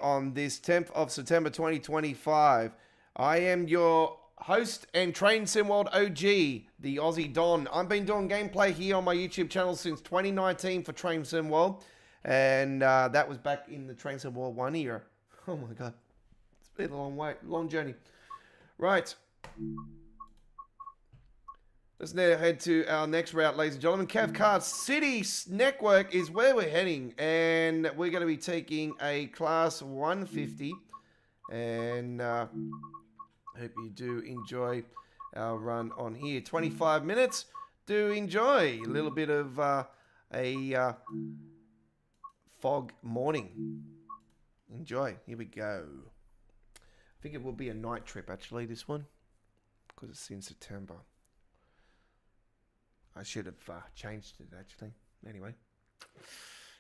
on this 10th of September 2025. I am your host and Train Sim World OG, the Aussie Don. I've been doing gameplay here on my YouTube channel since 2019 for Train Sim World, and that was back in the Train Sim World 1 era. Oh my god, it's been a long journey. Right, let's now head to our next route, ladies and gentlemen. Cathcart City Network is where we're heading, and we're going to be taking a Class 150, and hope you do enjoy our run on here. 25 minutes. Do enjoy a little bit of a fog morning. Enjoy. Here we go. I think it will be a night trip, actually, this one, because it's in September. I should have changed it, actually. Anyway,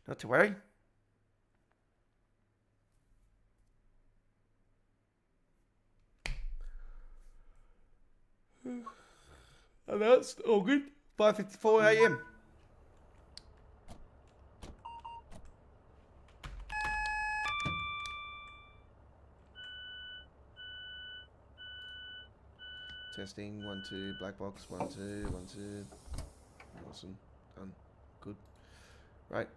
not to worry. And that's all good. 5:54 a.m. Testing, 1, 2, black box, 1, 2, 1, 2. Awesome. Done. Good. Right.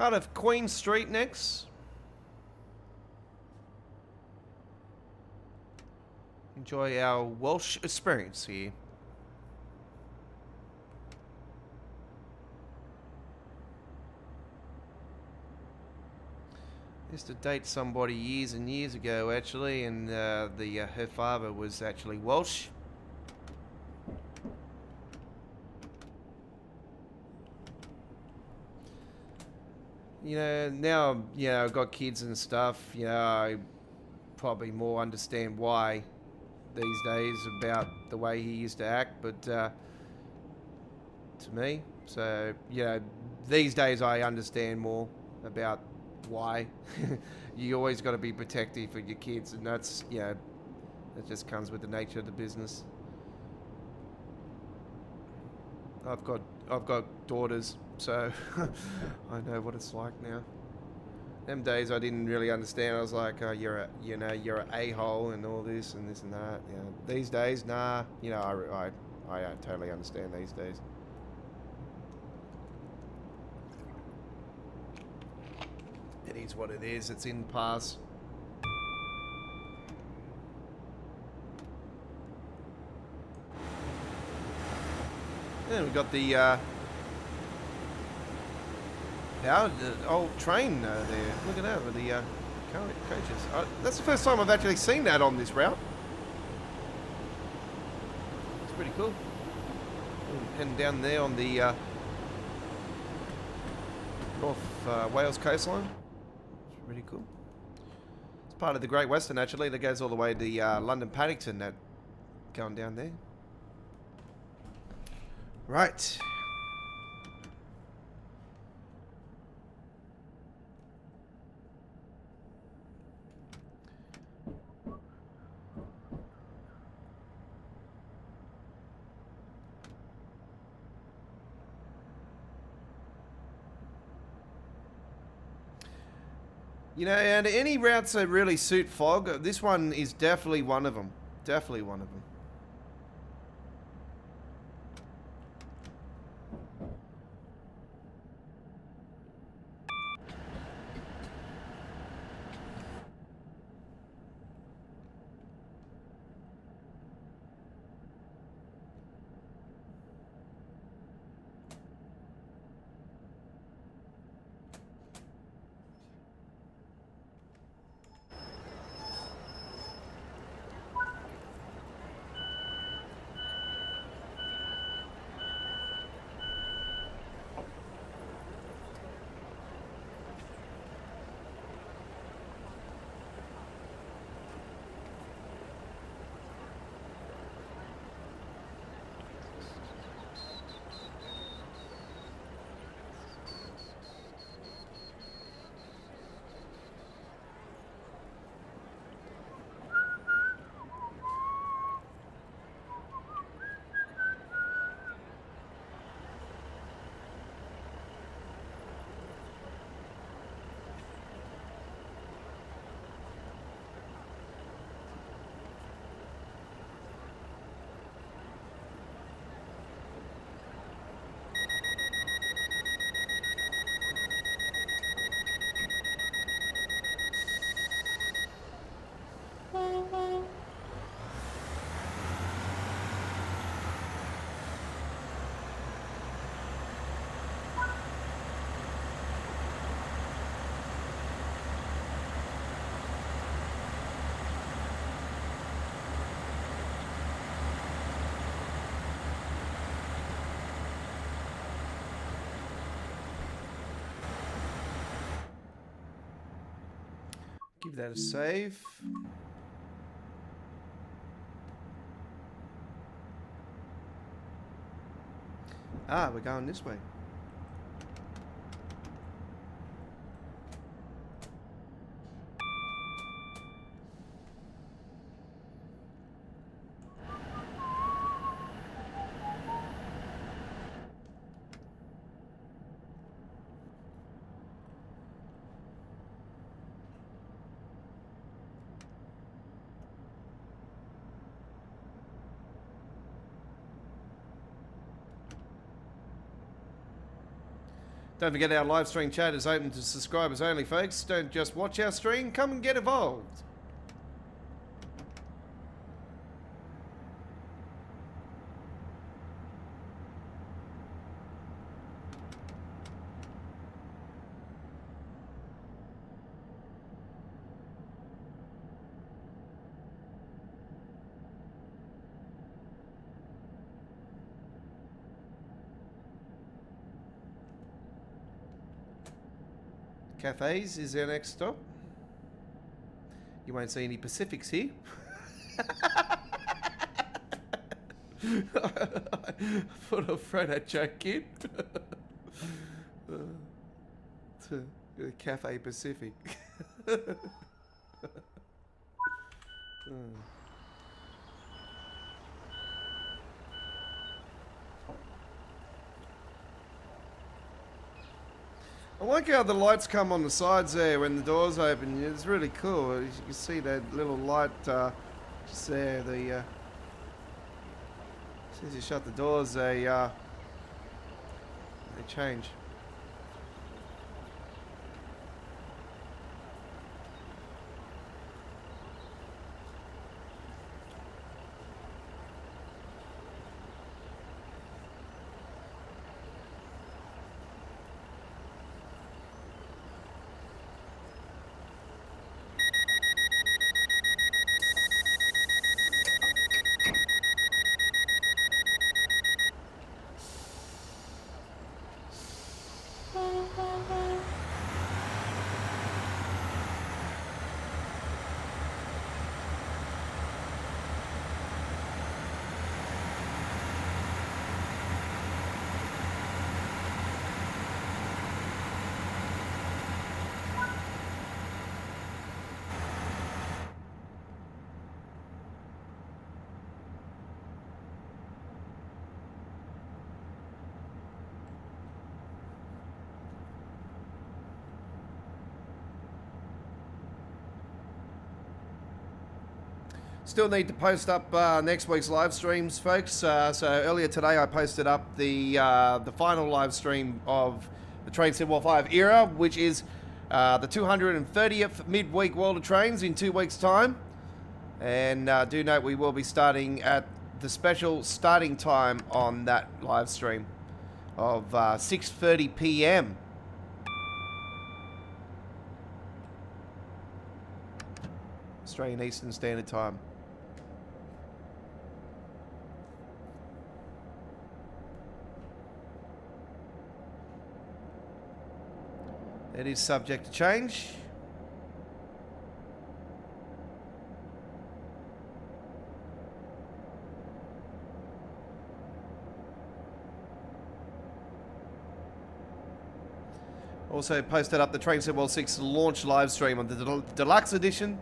Part of Queen Street next. Enjoy our Welsh experience here. Used to date somebody years and years ago, actually, and her father was actually Welsh. You know, now, you know, I've got kids and stuff, you know, I probably more understand why these days about the way he used to act, but to me, so, you know, these days I understand more about why. You always got to be protective of your kids, and that's, you know, that just comes with the nature of the business. I've got daughters, so I know what it's like now. Them days I didn't really understand. I was like, oh, you're an a-hole and all this and this and that. You know, these days, nah. You know, I totally understand these days. It is what it is. It's in the past. And we've got the old train there. Look at that with the coaches. That's the first time I've actually seen that on this route. It's pretty cool. Heading down there on the North Wales coastline. It's pretty cool. It's part of the Great Western, actually, that goes all the way to London Paddington, that going down there. Right. You know, and any routes that really suit fog, this one is definitely one of them. Definitely one of them. Give that a save. Ah, we're going this way. Don't forget our live stream chat is open to subscribers only, folks. Don't just watch our stream, come and get involved. Cafes is our next stop. You won't see any Pacifics here. Put a Freddo joke in. To Cafe Pacific. I like how the lights come on the sides there when the doors open. It's really cool. As you can see that little light just there. As soon as you shut the doors, they change. Still need to post up next week's live streams, folks. So earlier today I posted up the final live stream of the Trains and TSW era, which is the 230th midweek World of Trains in 2 weeks' time. And do note we will be starting at the special starting time on that live stream of 6:30 p.m. Australian Eastern Standard Time. It is subject to change. Also posted up the Trains and TSW 6 launch live stream on the deluxe edition.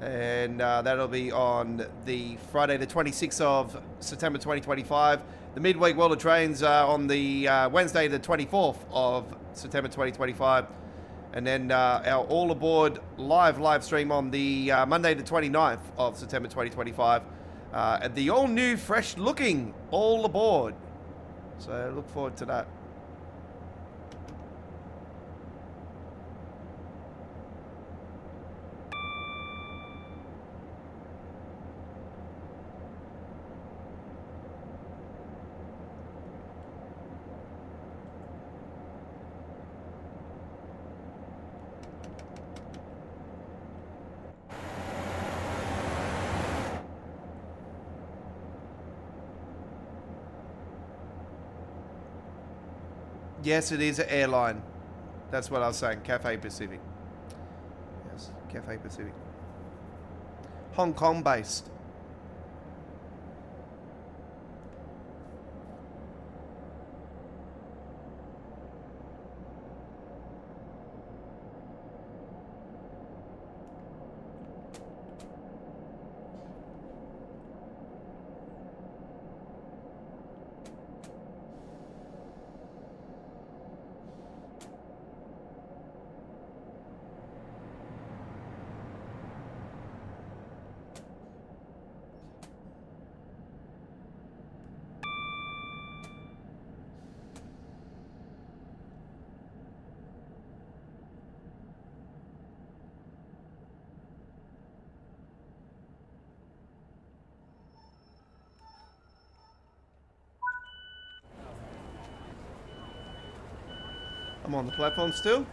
And that'll be on the Friday the 26th of September 2025. The midweek World of Trains on the Wednesday the 24th of September 2025. And then our All Aboard live stream on the Monday the 29th of September 2025. At the all new, fresh looking All Aboard. So look forward to that. Yes, it is an airline. That's what I was saying. Cathay Pacific. Yes, Cathay Pacific. Hong Kong based. I'm on the platform still.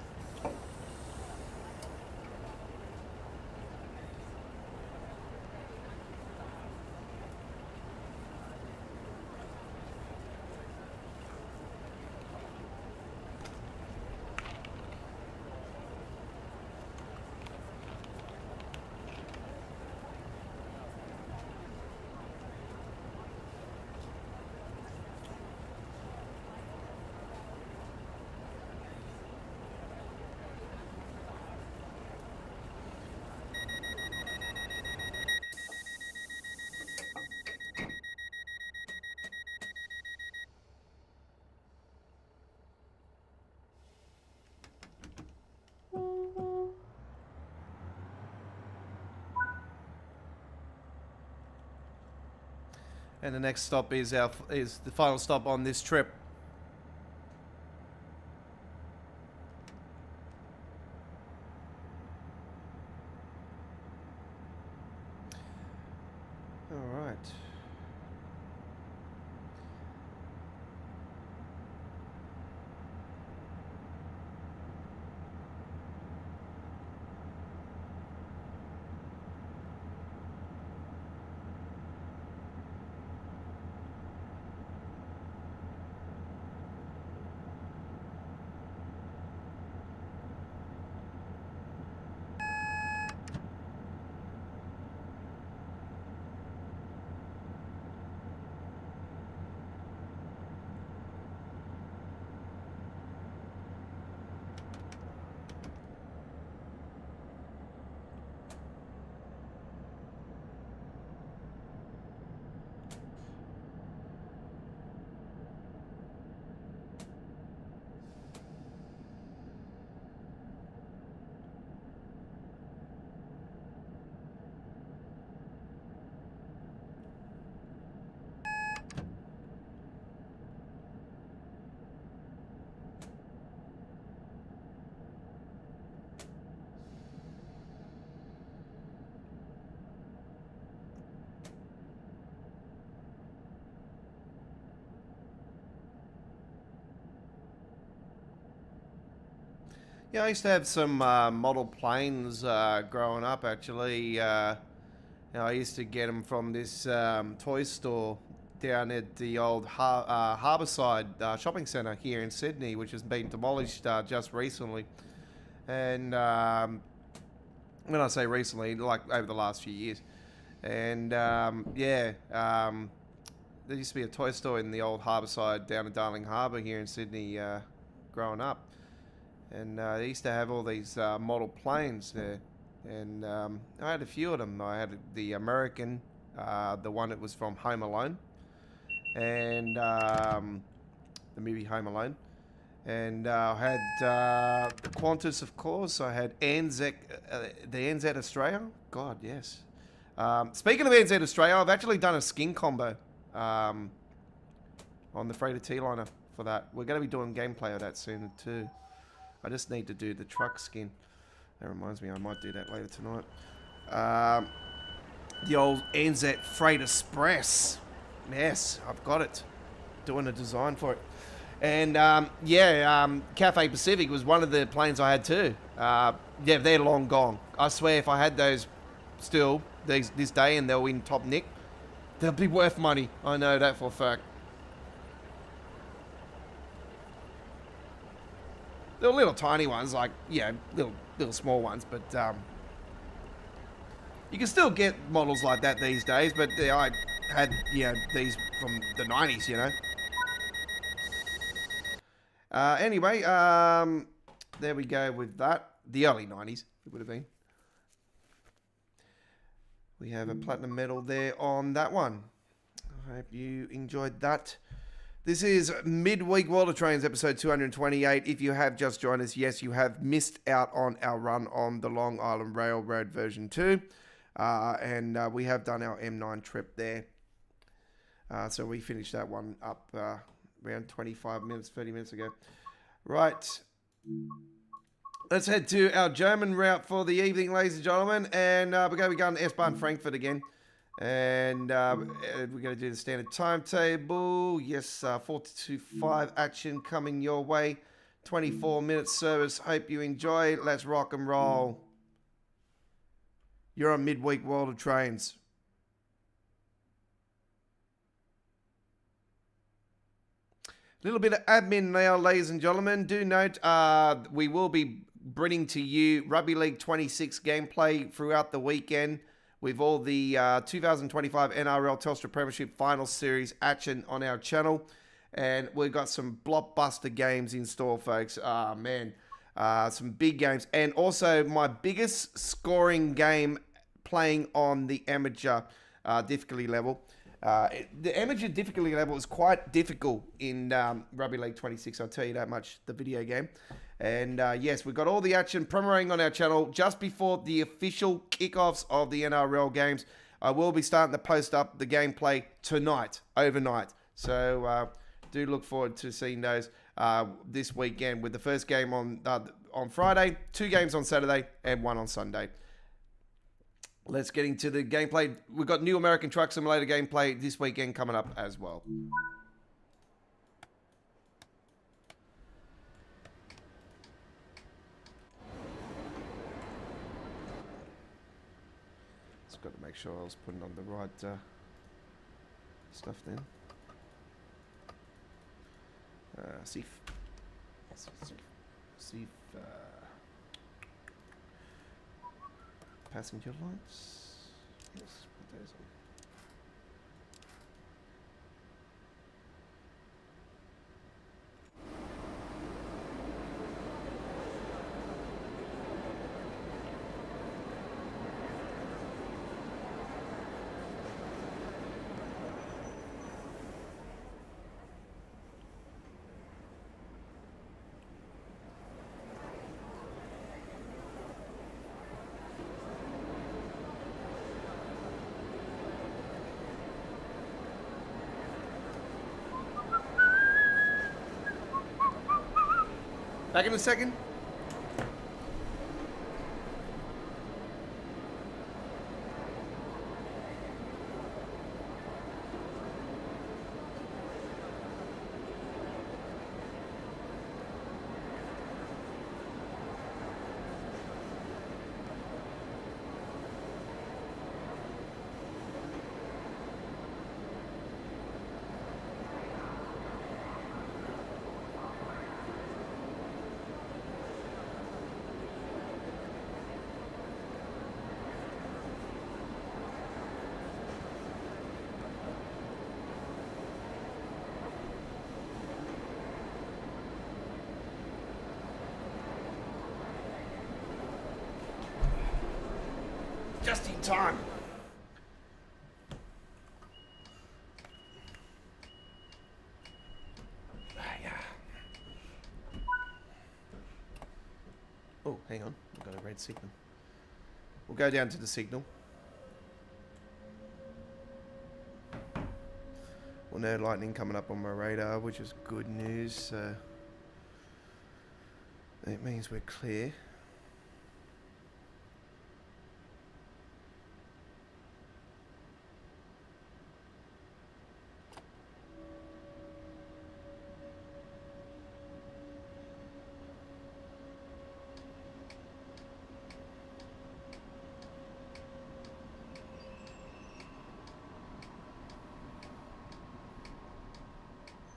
And the next stop is the final stop on this trip. All right. Yeah, I used to have some model planes growing up, actually. I used to get them from this toy store down at the old Harbourside shopping centre here in Sydney, which has been demolished just recently. And when I say recently, like over the last few years. And there used to be a toy store in the old Harbourside down at Darling Harbour here in Sydney growing up. And they used to have all these model planes there. And I had a few of them. I had the American, the one that was from Home Alone. And the movie Home Alone. And I had the Qantas, of course. I had ANZ, the ANZ Australia. God, yes. Speaking of ANZ Australia, I've actually done a skin combo on the Freighter T-Liner for that. We're going to be doing gameplay of that soon too. I just need to do the truck skin. That reminds me, I might do that later tonight. The old ANZ Freight Express. Yes, I've got it. Doing a design for it. And Cathay Pacific was one of the planes I had too. They're long gone. I swear if I had those still this day and they were in top nick, they'll be worth money. I know that for a fact. They're little tiny ones, like, little small ones, but you can still get models like that these days, but I had, these from the 90s, Anyway, there we go with that. The early 90s, it would have been. We have a platinum medal there on that one. I hope you enjoyed that. This is Midweek World of Trains, episode 228. If you have just joined us, yes, you have missed out on our run on the Long Island Railroad version 2. And we have done our M9 trip there. So we finished that one up around 25 minutes, 30 minutes ago. Right. Let's head to our German route for the evening, ladies and gentlemen. And we're going to be going to S-Bahn Frankfurt again. And we're going to do the standard timetable. Yes, 4 to 5 action coming your way 24-minute service. Hope you enjoy. Let's rock and roll. You're on Midweek World of Trains. A little bit of admin now, ladies and gentlemen. Do note, we will be bringing to you Rugby League 26 gameplay throughout the weekend with all the 2025 NRL Telstra Premiership Finals Series action on our channel. And we've got some blockbuster games in store, folks. Man, some big games. And also my biggest scoring game playing on the amateur difficulty level. The amateur difficulty level is quite difficult in Rugby League 26, I'll tell you that much, the video game. And yes, we've got all the action premiering on our channel just before the official kickoffs of the NRL games. I will be starting to post up the gameplay tonight, overnight. So do look forward to seeing those this weekend with the first game on Friday, 2 games on Saturday, and 1 on Sunday. Let's get into the gameplay. We've got new American Truck Simulator gameplay this weekend coming up as well. Just got to make sure I was putting on the right stuff then. Seif. Yes, Seif. Passenger lights. Yes, put those on. Back in a second. Just in time. Yeah. Oh, hang on. We've got a red signal. We'll go down to the signal. Well, no lightning coming up on my radar, which is good news. So it means we're clear.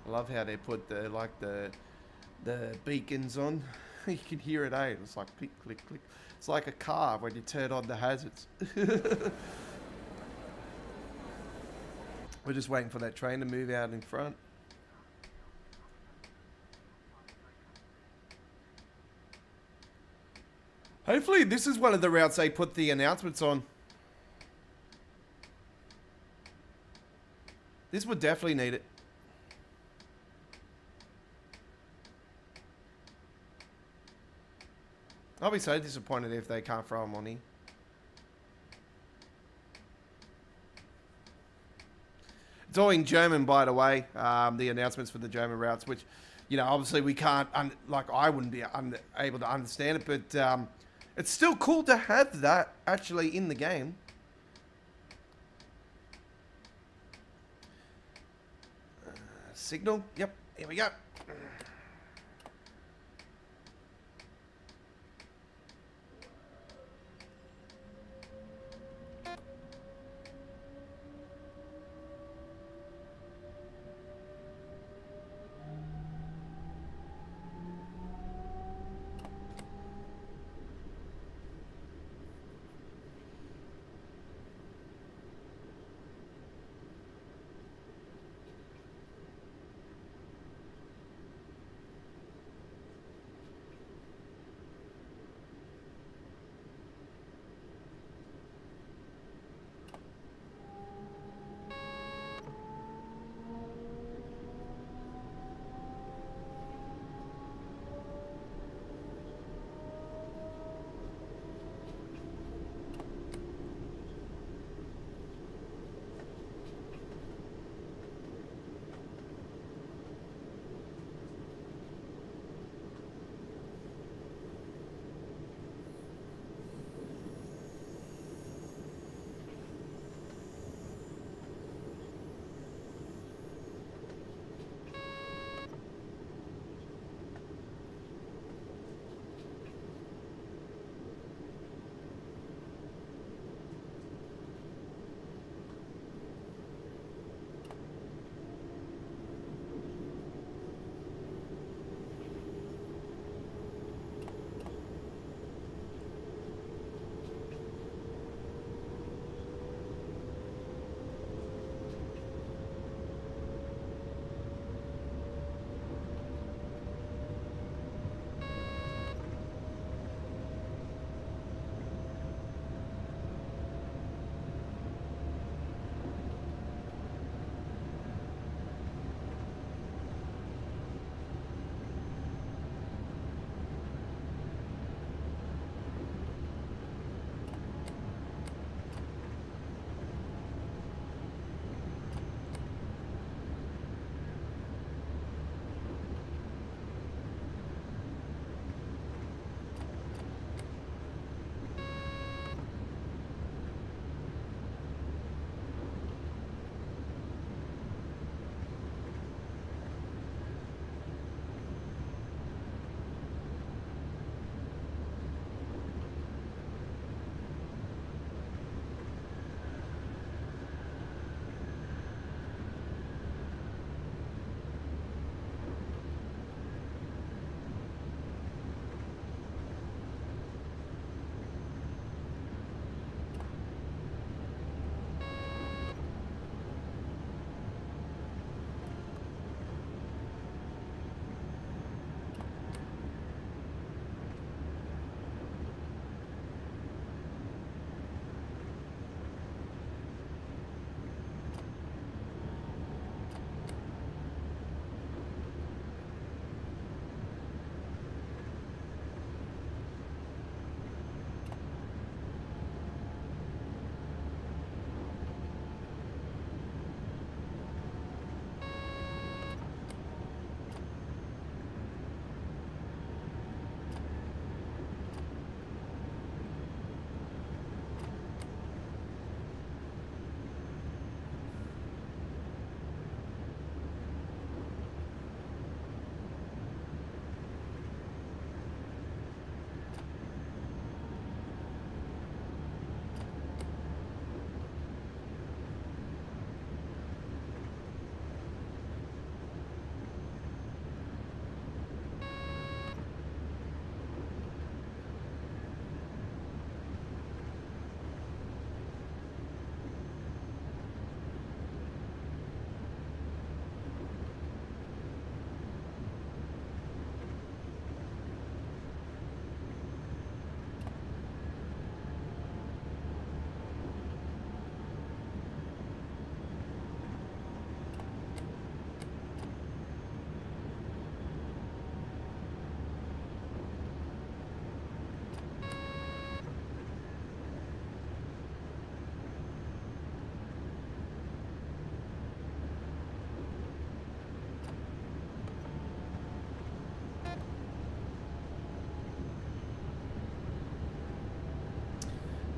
I love how they put the beacons on. You can hear it, eh? It's like click, click, click. It's like a car when you turn on the hazards. We're just waiting for that train to move out in front. Hopefully this is one of the routes they put the announcements on. This would definitely need it. I'll be so disappointed if they can't throw them on here. It's all in German, by the way, the announcements for the German routes, which, you know, obviously we can't, like I wouldn't be able to understand it, but it's still cool to have that actually in the game. Signal, yep, here we go.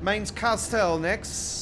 Mains Castell next.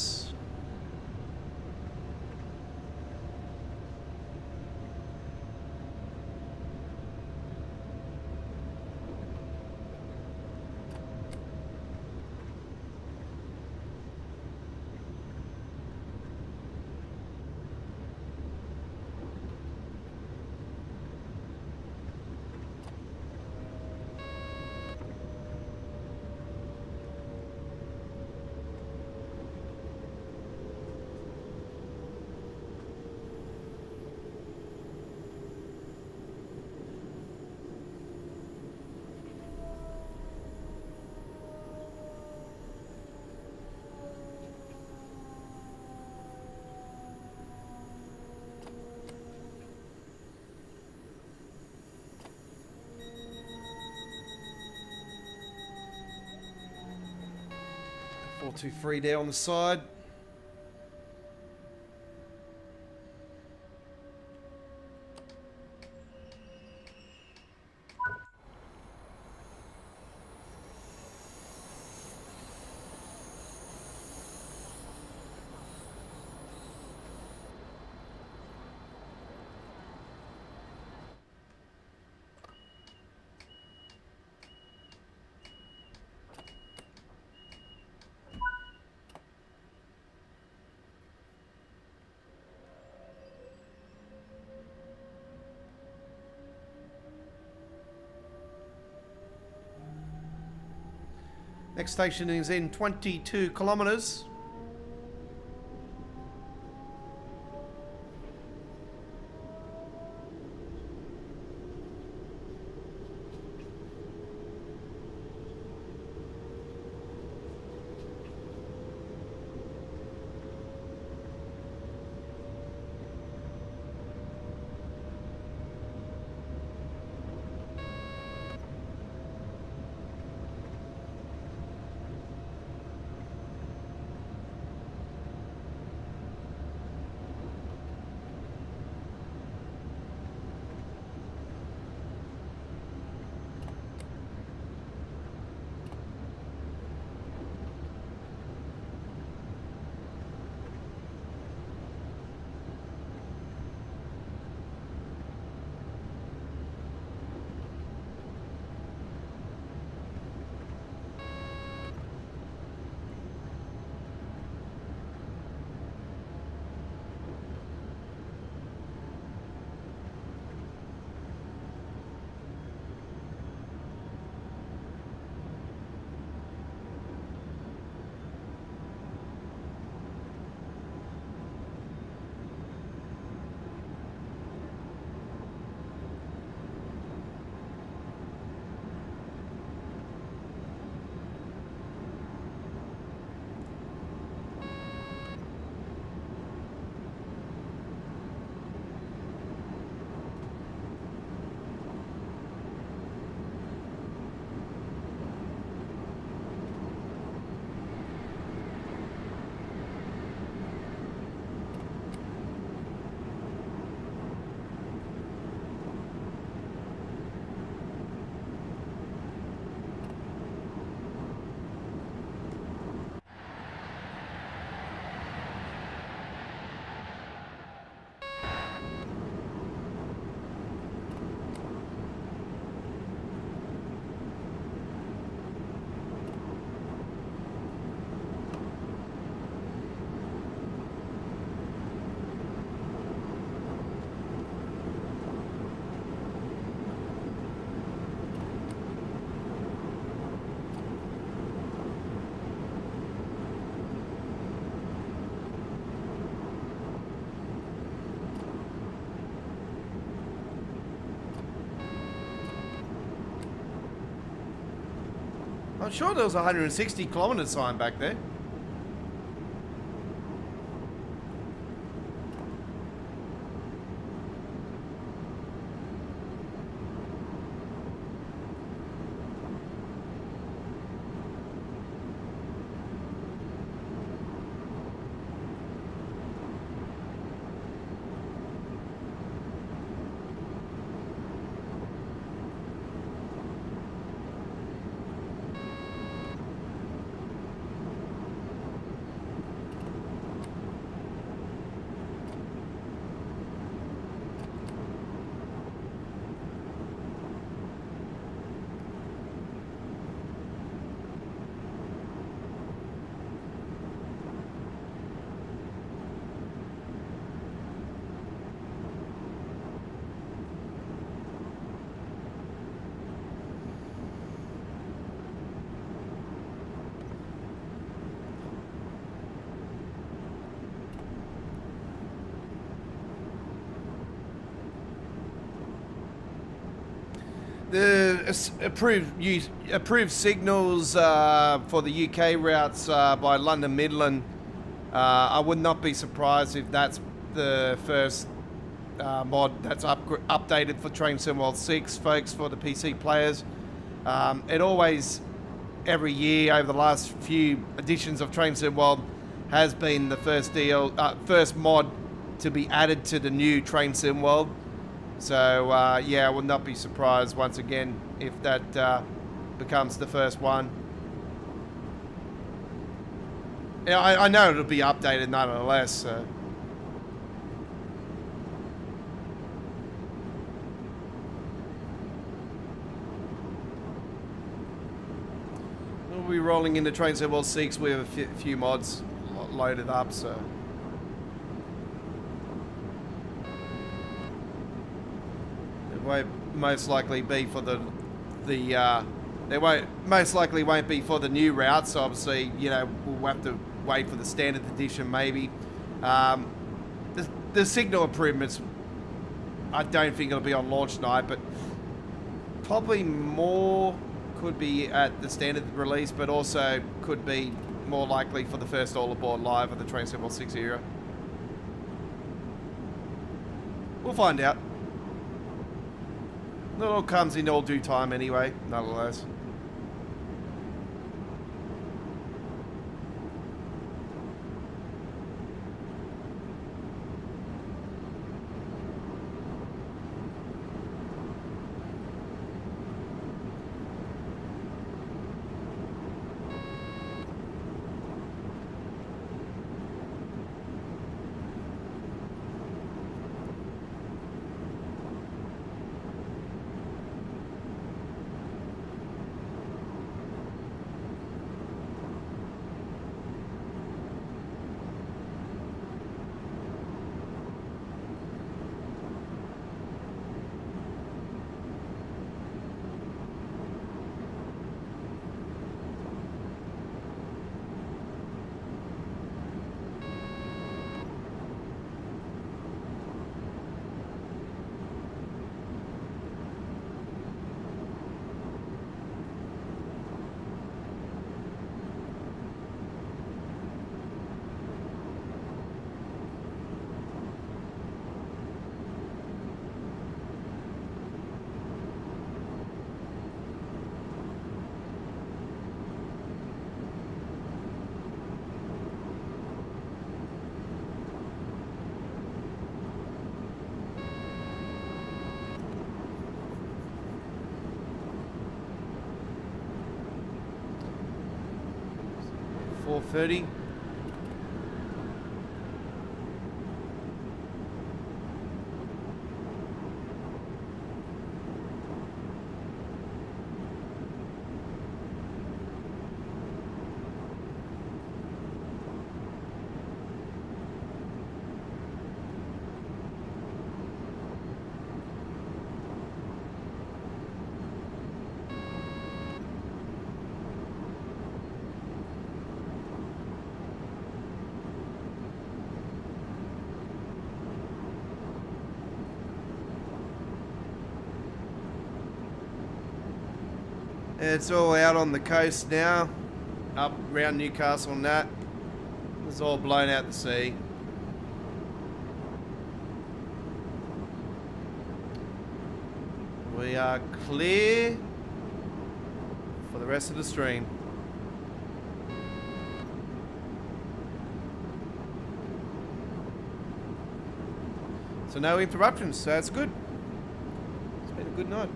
Four, two, three there on the side. Next station is in 22 kilometres. I'm sure there was a 160 kilometre sign back there. The approved signals for the UK routes by London Midland. I would not be surprised if that's the first mod that's updated for Trains and TSW 6, folks, for the PC players. It always, every year over the last few editions of Trains and TSW, has been the first mod to be added to the new Trains and TSW. So yeah, I would not be surprised once again if that becomes the first one. Yeah, I know it'll be updated nonetheless. So. We'll be rolling into Trains and TSW 6 with a few mods loaded up, so. It won't most likely be for won't be for the new routes. So obviously, you know, we'll have to wait for the standard edition maybe. The signal improvements, I don't think it'll be on launch night, but probably more could be at the standard release, but also could be more likely for the first all aboard live of the Trains and TSW 6 era. We'll find out. It all comes in all due time anyway, nonetheless. .30. It's all out on the coast now, up around Newcastle and that. It's all blown out to sea. We are clear for the rest of the stream. So no interruptions, so that's good. It's been a good night.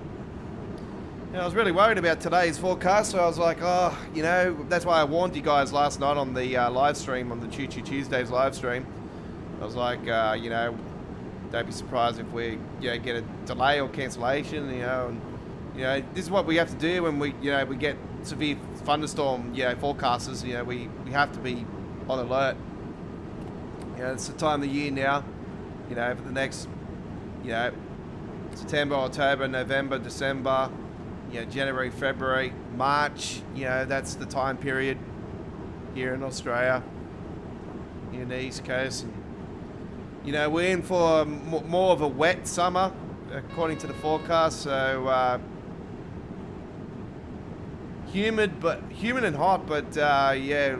Yeah, I was really worried about today's forecast, so I was like, oh, you know, that's why I warned you guys last night on the live stream, on the Choo Choo Tuesdays live stream. I was like, you know, don't be surprised if we, you know, get a delay or cancellation, you know, and, you know, this is what we have to do when we, you know, we get severe thunderstorm, you know, forecasters, you know, we have to be on alert. You know, it's the time of the year now, you know, for the next, you know, September, October, November, December, you know, January, February, March, you know, that's the time period here in Australia, here in the East Coast. And, you know, we're in for more of a wet summer, according to the forecast. So, humid and hot, but yeah,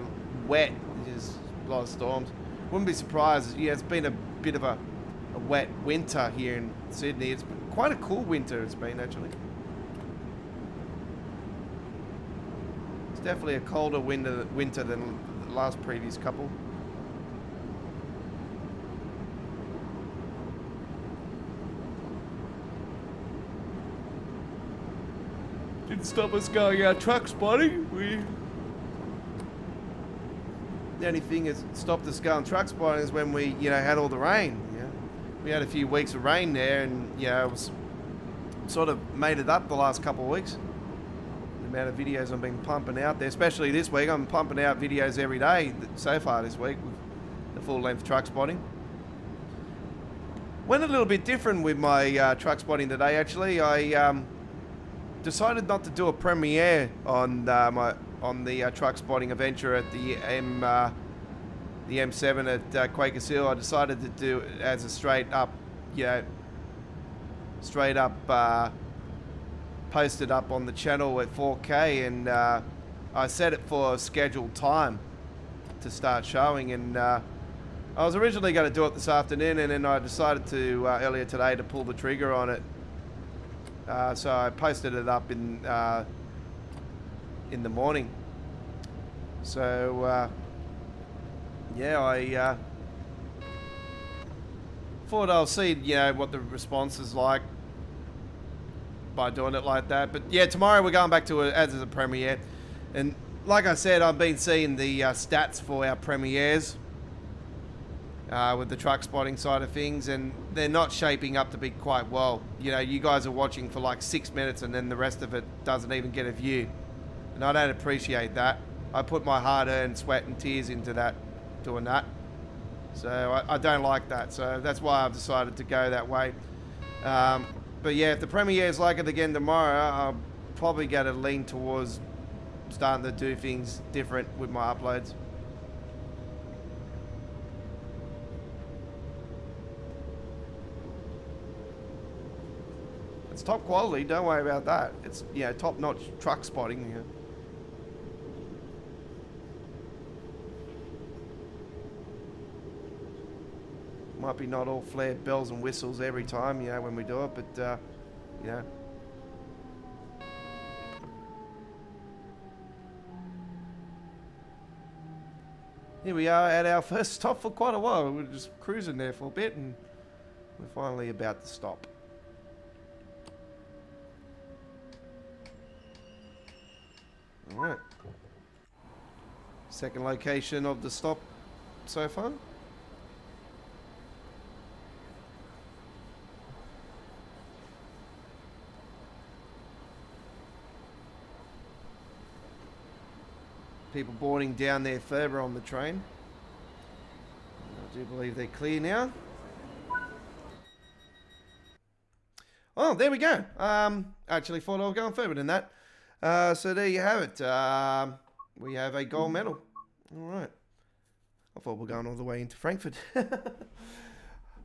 wet. Just a lot of storms. Wouldn't be surprised. Yeah, it's been a bit of a wet winter here in Sydney. It's been quite a cool winter. It's been actually. It's definitely a colder winter than the last previous couple. Didn't stop us going out truck spotting. The only thing that stopped us going truck spotting is when we, had all the rain. We had a few weeks of rain there, and it was sort of made it up the last couple of weeks. The amount of videos I've been pumping out there, especially this week. I'm pumping out videos every day so far this week with the full-length truck spotting. Went a little bit different with my truck spotting today. Actually, I decided not to do a premiere on the truck spotting adventure at the M7 at Quakers Hill. I decided to do it as a straight up posted up on the channel at 4K, and I set it for a scheduled time to start showing, and I was originally going to do it this afternoon, and then I decided to earlier today to pull the trigger on it. So I posted it up in the morning. So I thought I'll see what the response is like by doing it like that. But yeah, tomorrow we're going back to it as a premiere, and like I said, I've been seeing the stats for our premieres with the truck spotting side of things, and they're not shaping up to be quite well. You guys are watching for like 6 minutes, and then the rest of it doesn't even get a view, and I don't appreciate that. I put my hard-earned sweat and tears into that, doing that, so I don't like that. So that's why I've decided to go that way. But yeah, if the premieres like it again tomorrow, I'll probably get to lean towards starting to do things different with my uploads. It's top quality, don't worry about that. It's top-notch truck spotting. Might be not all flared bells and whistles every time, when we do it, but here we are at our first stop for quite a while. We were just cruising there for a bit, and we're finally about to stop. Alright. Second location of the stop so far. People boarding down there further on the train. I do believe they're clear now. Oh, there we go. Actually thought I was going further than that. So there you have it. We have a gold medal. All right. I thought we were going all the way into Frankfurt.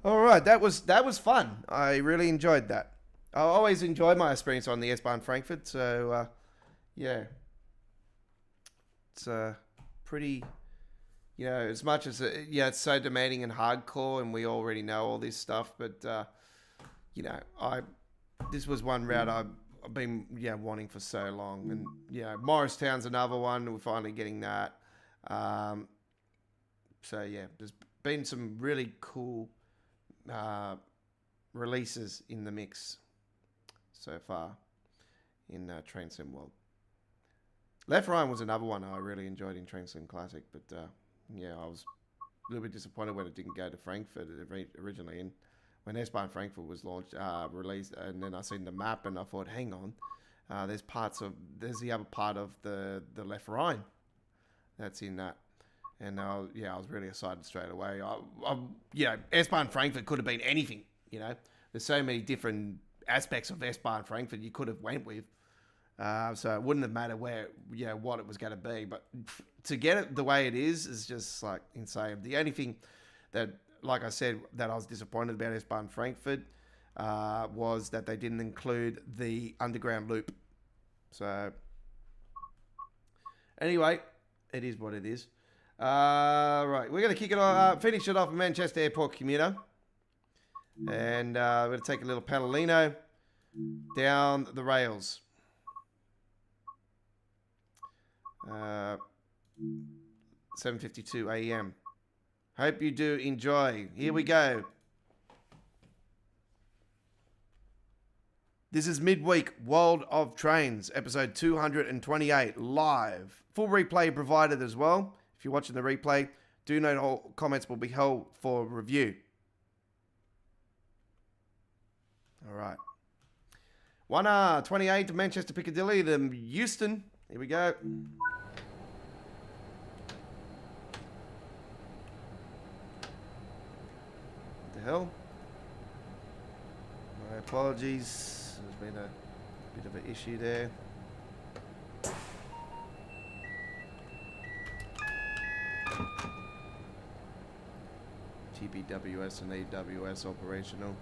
All right, that was fun. I really enjoyed that. I always enjoyed my experience on the S-Bahn Frankfurt. So yeah, it's pretty. As much as it's so demanding and hardcore, and we already know all this stuff. But this was one route I've been wanting for so long, and Morristown's another one. We're finally getting that. So yeah, there's been some really cool releases in the mix so far in Train Sim World. Left Ryan was another one I really enjoyed in Train Sim Classic, but I was a little bit disappointed when it didn't go to Frankfurt originally. And when S-Bahn Frankfurt was released, and then I seen the map, and I thought, hang on, there's the other part of the Left Rhine that's in that. And I was really excited straight away. S-Bahn Frankfurt could have been anything. There's so many different aspects of S-Bahn Frankfurt you could have went with. So it wouldn't have mattered what it was going to be. But to get it the way it is just like insane. The only thing that, like I said, that I was disappointed about S-Bahn Frankfurt was that they didn't include the underground loop. So Anyway, it is what it is. Right, we're going to kick it off, finish it off at Manchester Airport Commuter. And we're going to take a little Panalino down the rails. 7:52 a.m. Hope you do enjoy. Here we go. This is Midweek World of Trains, episode 228, live. Full replay provided as well. If you're watching the replay, do note all comments will be held for review. All right. 1R28 to Manchester Piccadilly to Euston. Here we go. What the hell? My apologies. There's been a bit of an issue there. GBWS and AWS operational.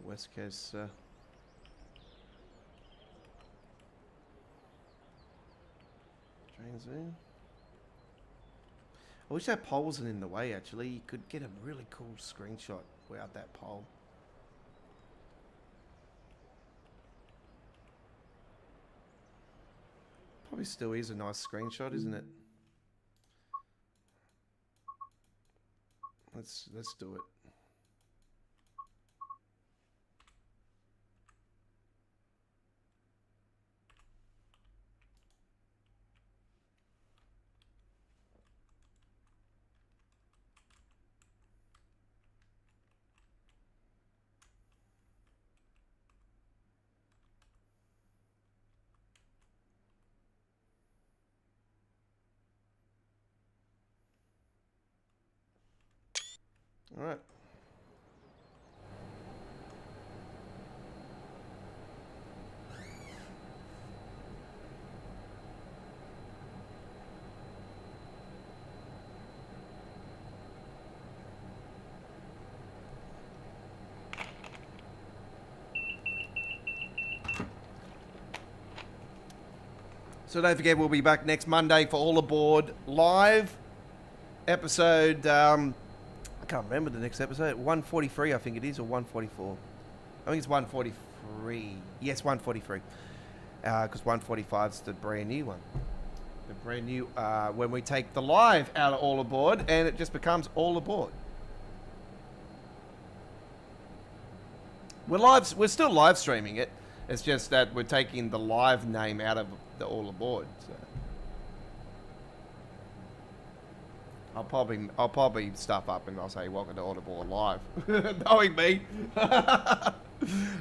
West Coast trains in. I wish that pole wasn't in the way, actually. You could get a really cool screenshot without that pole. Probably still is a nice screenshot, isn't it? Let's do it. All right. So don't forget, we'll be back next Monday for All Aboard Live episode. I can't remember the next episode. 143, I think it is, or 144. I think it's 143. Yes, 143. Because 145 is the brand new one. The brand new, when we take the live out of All Aboard, and it just becomes All Aboard. We're still live streaming it. It's just that we're taking the live name out of the All Aboard. So. I'll probably stuff up and I'll say welcome to All Aboard Live. Knowing me.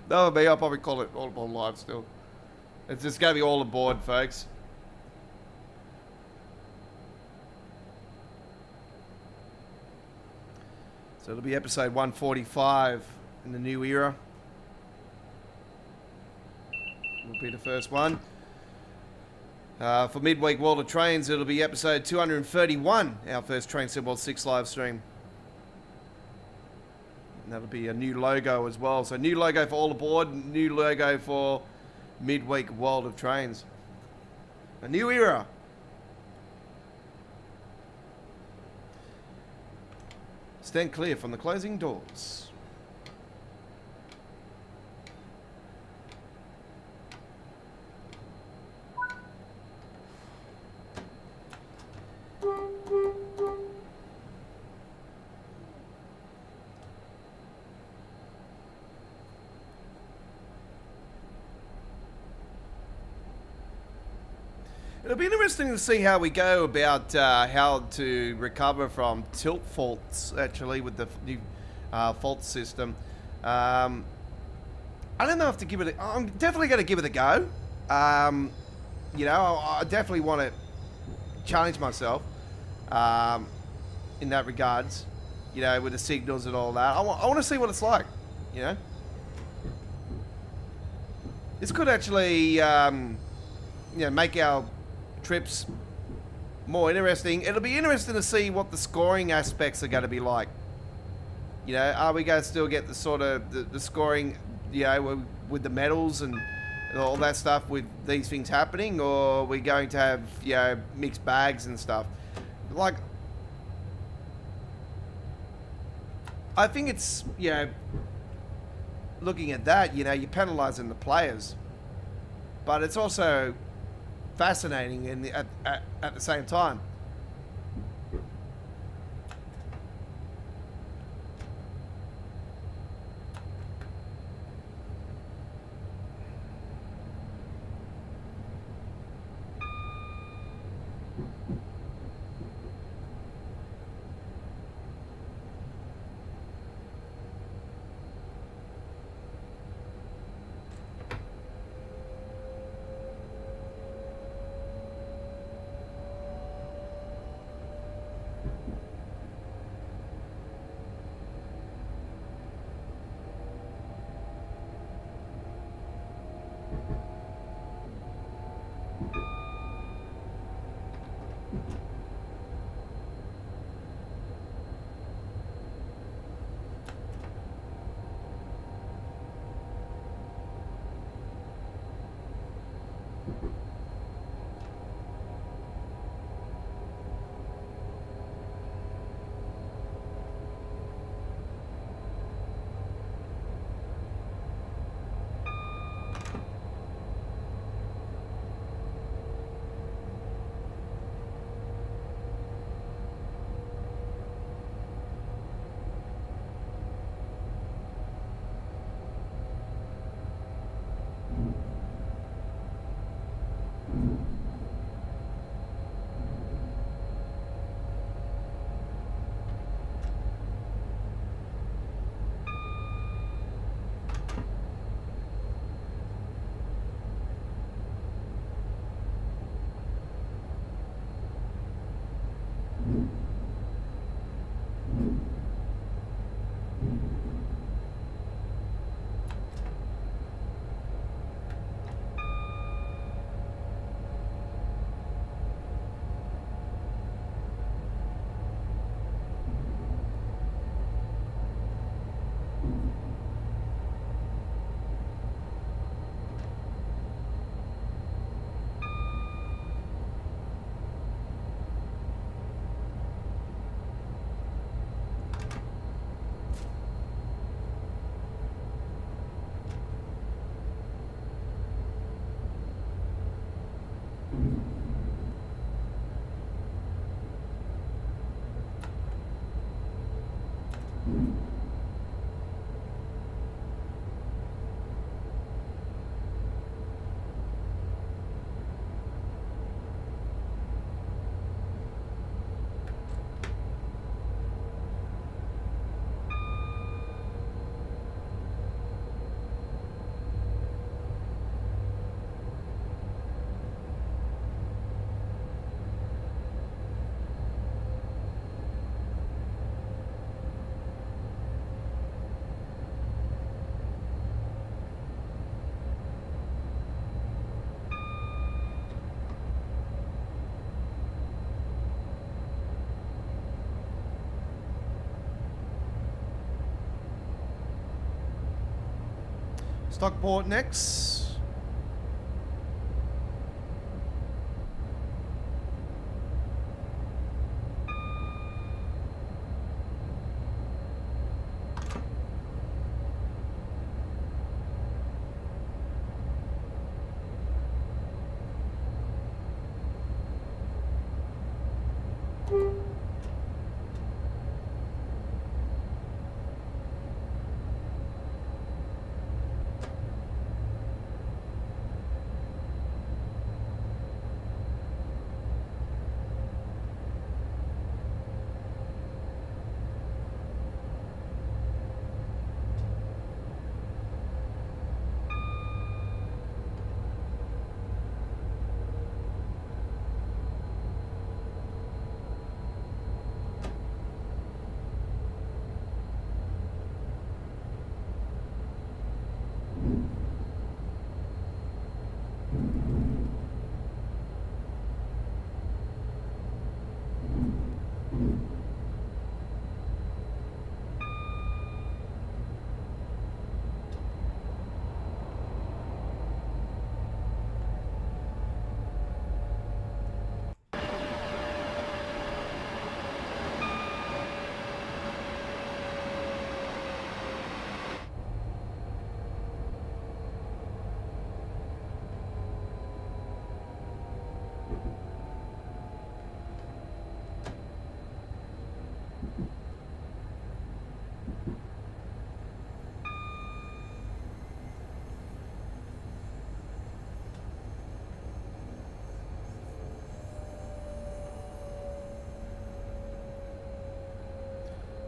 Knowing me, I'll probably call it All Aboard Live still. It's just going to be All Aboard, folks. So it'll be episode 145 in the new era. Will be the first one. For Midweek World of Trains, it'll be episode 231, our first Trains and TSW 6 live stream. And that'll be a new logo as well. So new logo for All Aboard, new logo for Midweek World of Trains. A new era. Stand clear from the closing doors. It'll be interesting to see how we go about how to recover from tilt faults, actually, with the new fault system. I don't know if to give it I'm definitely going to give it a go. You know, I definitely want to challenge myself in that regards. you know, with the signals and all that. I want to see what it's like, you know. This could actually, you know, make our trips more interesting. It'll be interesting to see what the scoring aspects are going to be like. You know, are we going to still get the sort of the scoring, you know, with the medals and all that stuff with these things happening, or are we going to have, you know, mixed bags and stuff? Like, I think it's, you know, looking at that, you know, you're penalising the players, but it's also fascinating at the same time. Stockport next.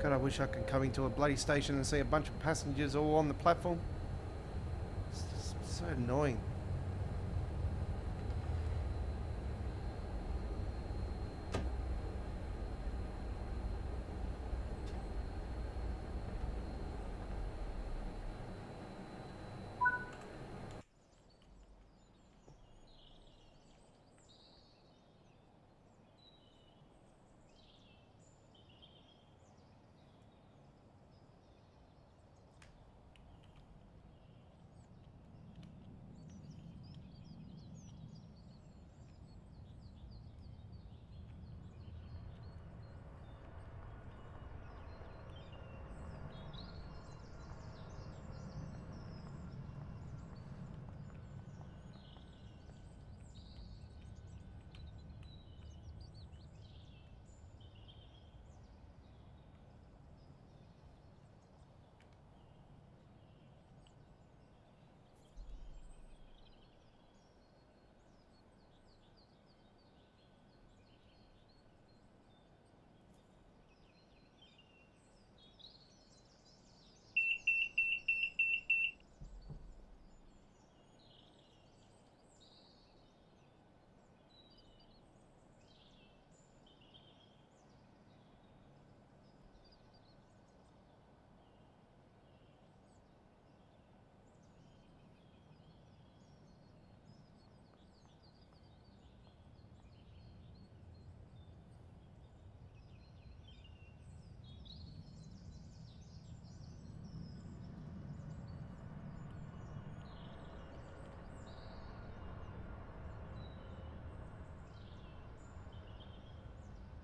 God, I wish I could come into a bloody station and see a bunch of passengers all on the platform. It's just so annoying.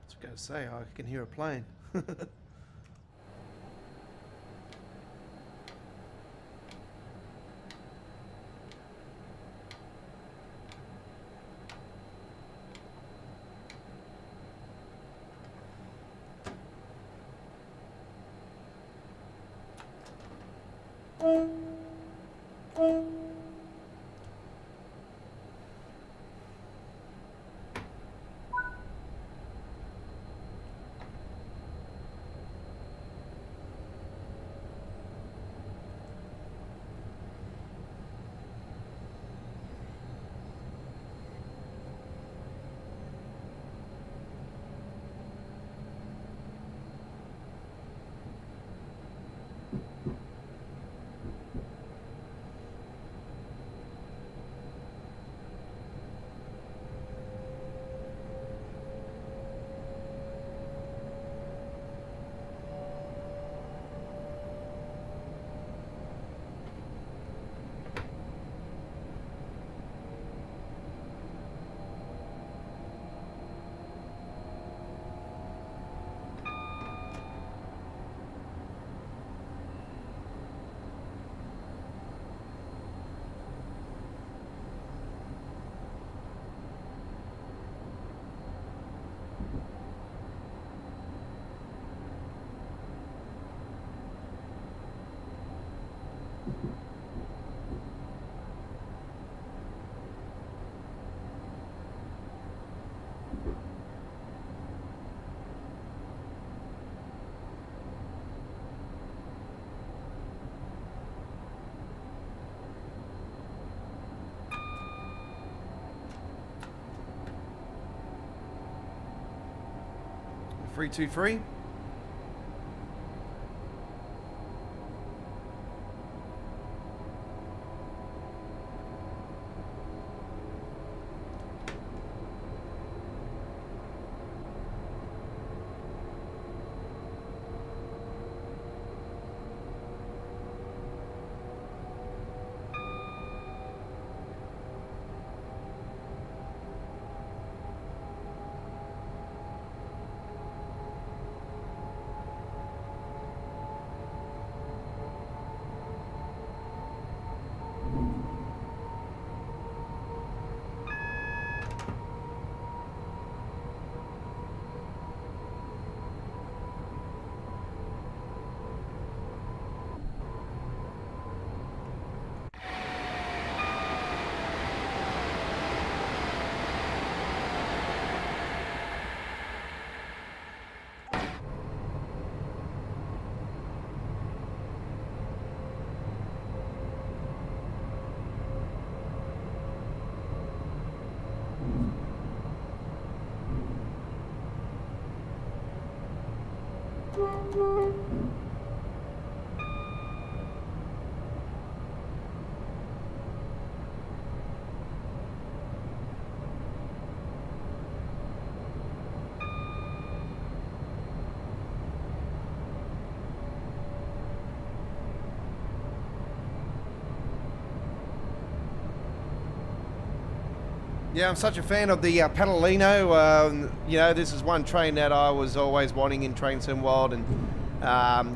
I was going to say, I can hear a plane. Three, two, three. Yeah, I'm such a fan of the Panalino. You know, this is one train that I was always wanting in Train Sim World, and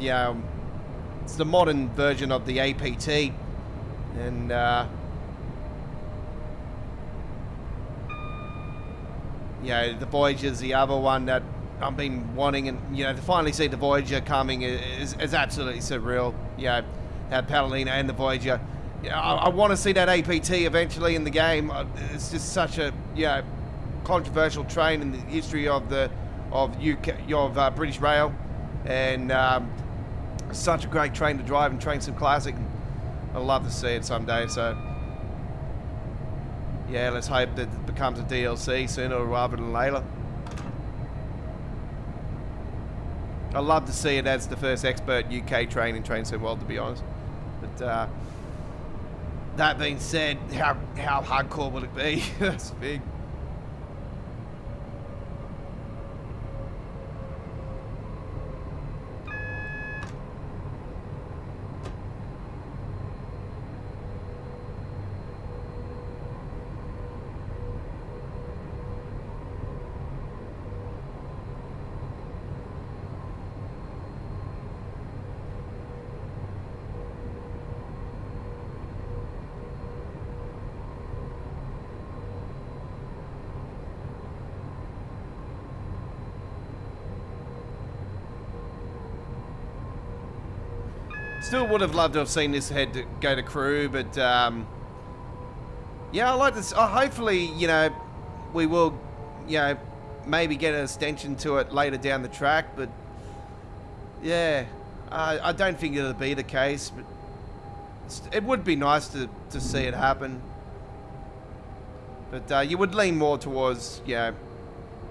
you know, it's the modern version of the APT, and you know, the Voyager's the other one that I've been wanting, and you know, to finally see the Voyager coming is absolutely surreal. You know, that Panalino and the Voyager. Yeah, I want to see that APT eventually in the game. It's just such a controversial train in the history of British Rail, and such a great train to drive in Train Sim Classic. I'd love to see it someday. So yeah, let's hope that it becomes a DLC sooner rather than later. I'd love to see it as the first expert UK train in Train Sim World, to be honest. But that being said, how hardcore will it be? That's big. Still would have loved to have seen this go to crew, but yeah, I like this. Hopefully, you know, we will, you know, maybe get an extension to it later down the track. But yeah, I don't think it'll be the case. But it would be nice to see it happen. But you would lean more towards, you know,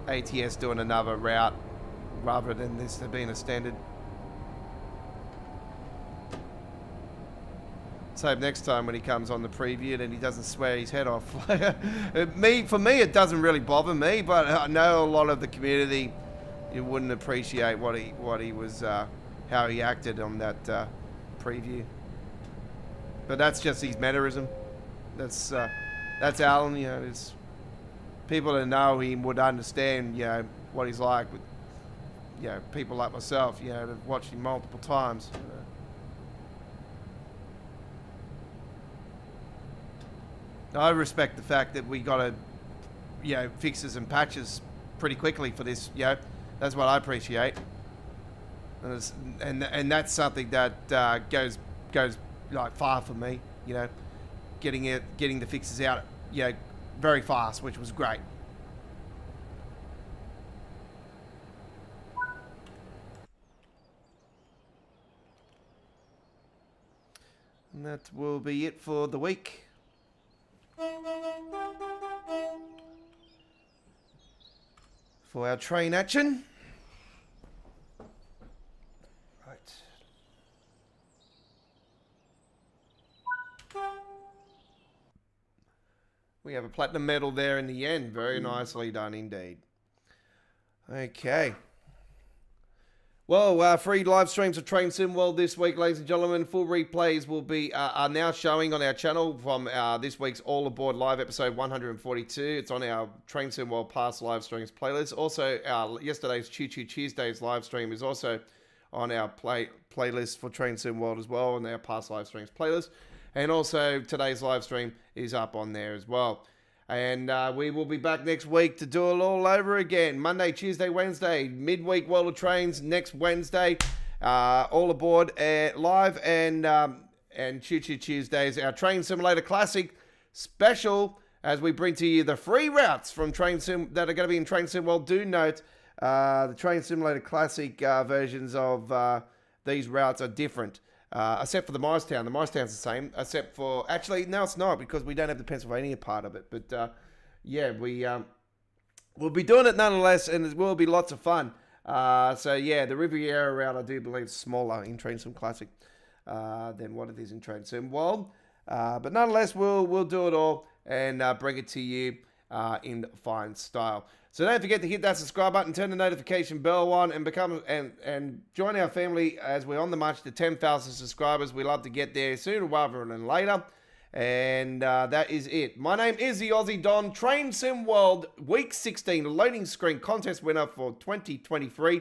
ATS doing another route rather than this being extended. Let's hope next time when he comes on the preview and he doesn't swear his head off. For me, it doesn't really bother me, but I know a lot of the community, you wouldn't appreciate what he was, how he acted on that preview. But that's just his mannerism. That's Alan. You know, it's people that know him would understand, you know, what he's like with, you know, people like myself, you know, that watched him multiple times. I respect the fact that we got to, you know, fixes and patches pretty quickly for this. You know, that's what I appreciate, and that's something that goes like far for me. You know, getting the fixes out, you know, very fast, which was great. And that will be it for the week. For our train action. Right. We have a platinum medal there in the end. Very nicely done indeed. Okay. Well, free live streams of Train Sim World this week, ladies and gentlemen. Full replays will be are now showing on our channel from this week's All Aboard Live episode 142. It's on our Train Sim World past live streams playlist. Also, yesterday's Choo Choo Tuesdays live stream is also on our playlist for Train Sim World as well, on our past live streams playlist. And also, today's live stream is up on there as well. And we will be back next week to do it all over again. Monday, Tuesday, Wednesday, midweek World of Trains next Wednesday. All Aboard live and Choo Choo Tuesdays. Our Train Simulator Classic special as we bring to you the free routes from Train Sim that are going to be in Train Sim World. Do note the Train Simulator Classic versions of these routes are different. Except for the Morristown. The Morristown's the same, except for... Actually, no, it's not, because we don't have the Pennsylvania part of it. But, yeah, we'll be doing it nonetheless, and it will be lots of fun. So yeah, the Riviera route I do believe is smaller in Train Sim Classic than what it is in Train Sim World. But nonetheless, we'll do it all and bring it to you in fine style. So don't forget to hit that subscribe button, turn the notification bell on, and become and join our family as we're on the march to 10,000 subscribers. We love to get there sooner rather than later. And that is it. My name is the Aussie Don, Train Sim World Week 16 loading screen contest winner for 2023.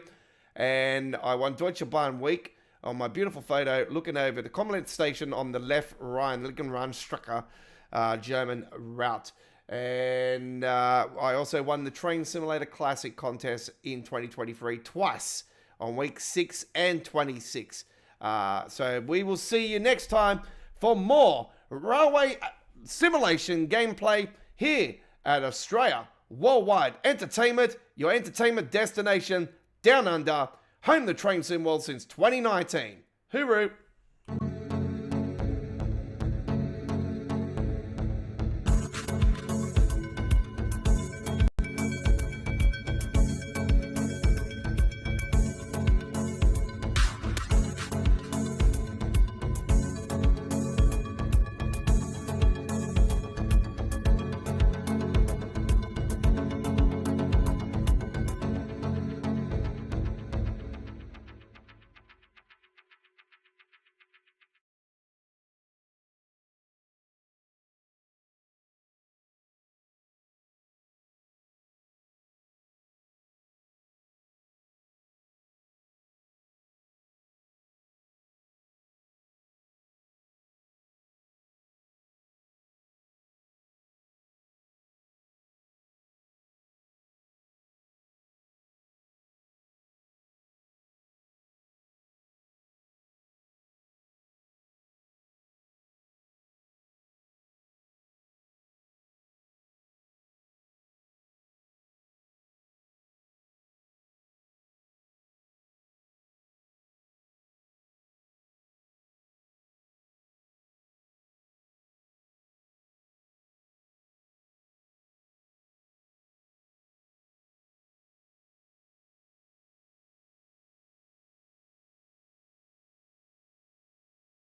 And I won Deutsche Bahn Week on my beautiful photo looking over the Commonwealth station on the left Rhine, Linken-Rhein-Strecke German route. And I also won the Train Simulator Classic contest in 2023 twice on week 6 and 26. So we will see you next time for more railway simulation gameplay here at Australia Worldwide Entertainment, your entertainment destination down under, home the Train Sim World since 2019. Hooroo!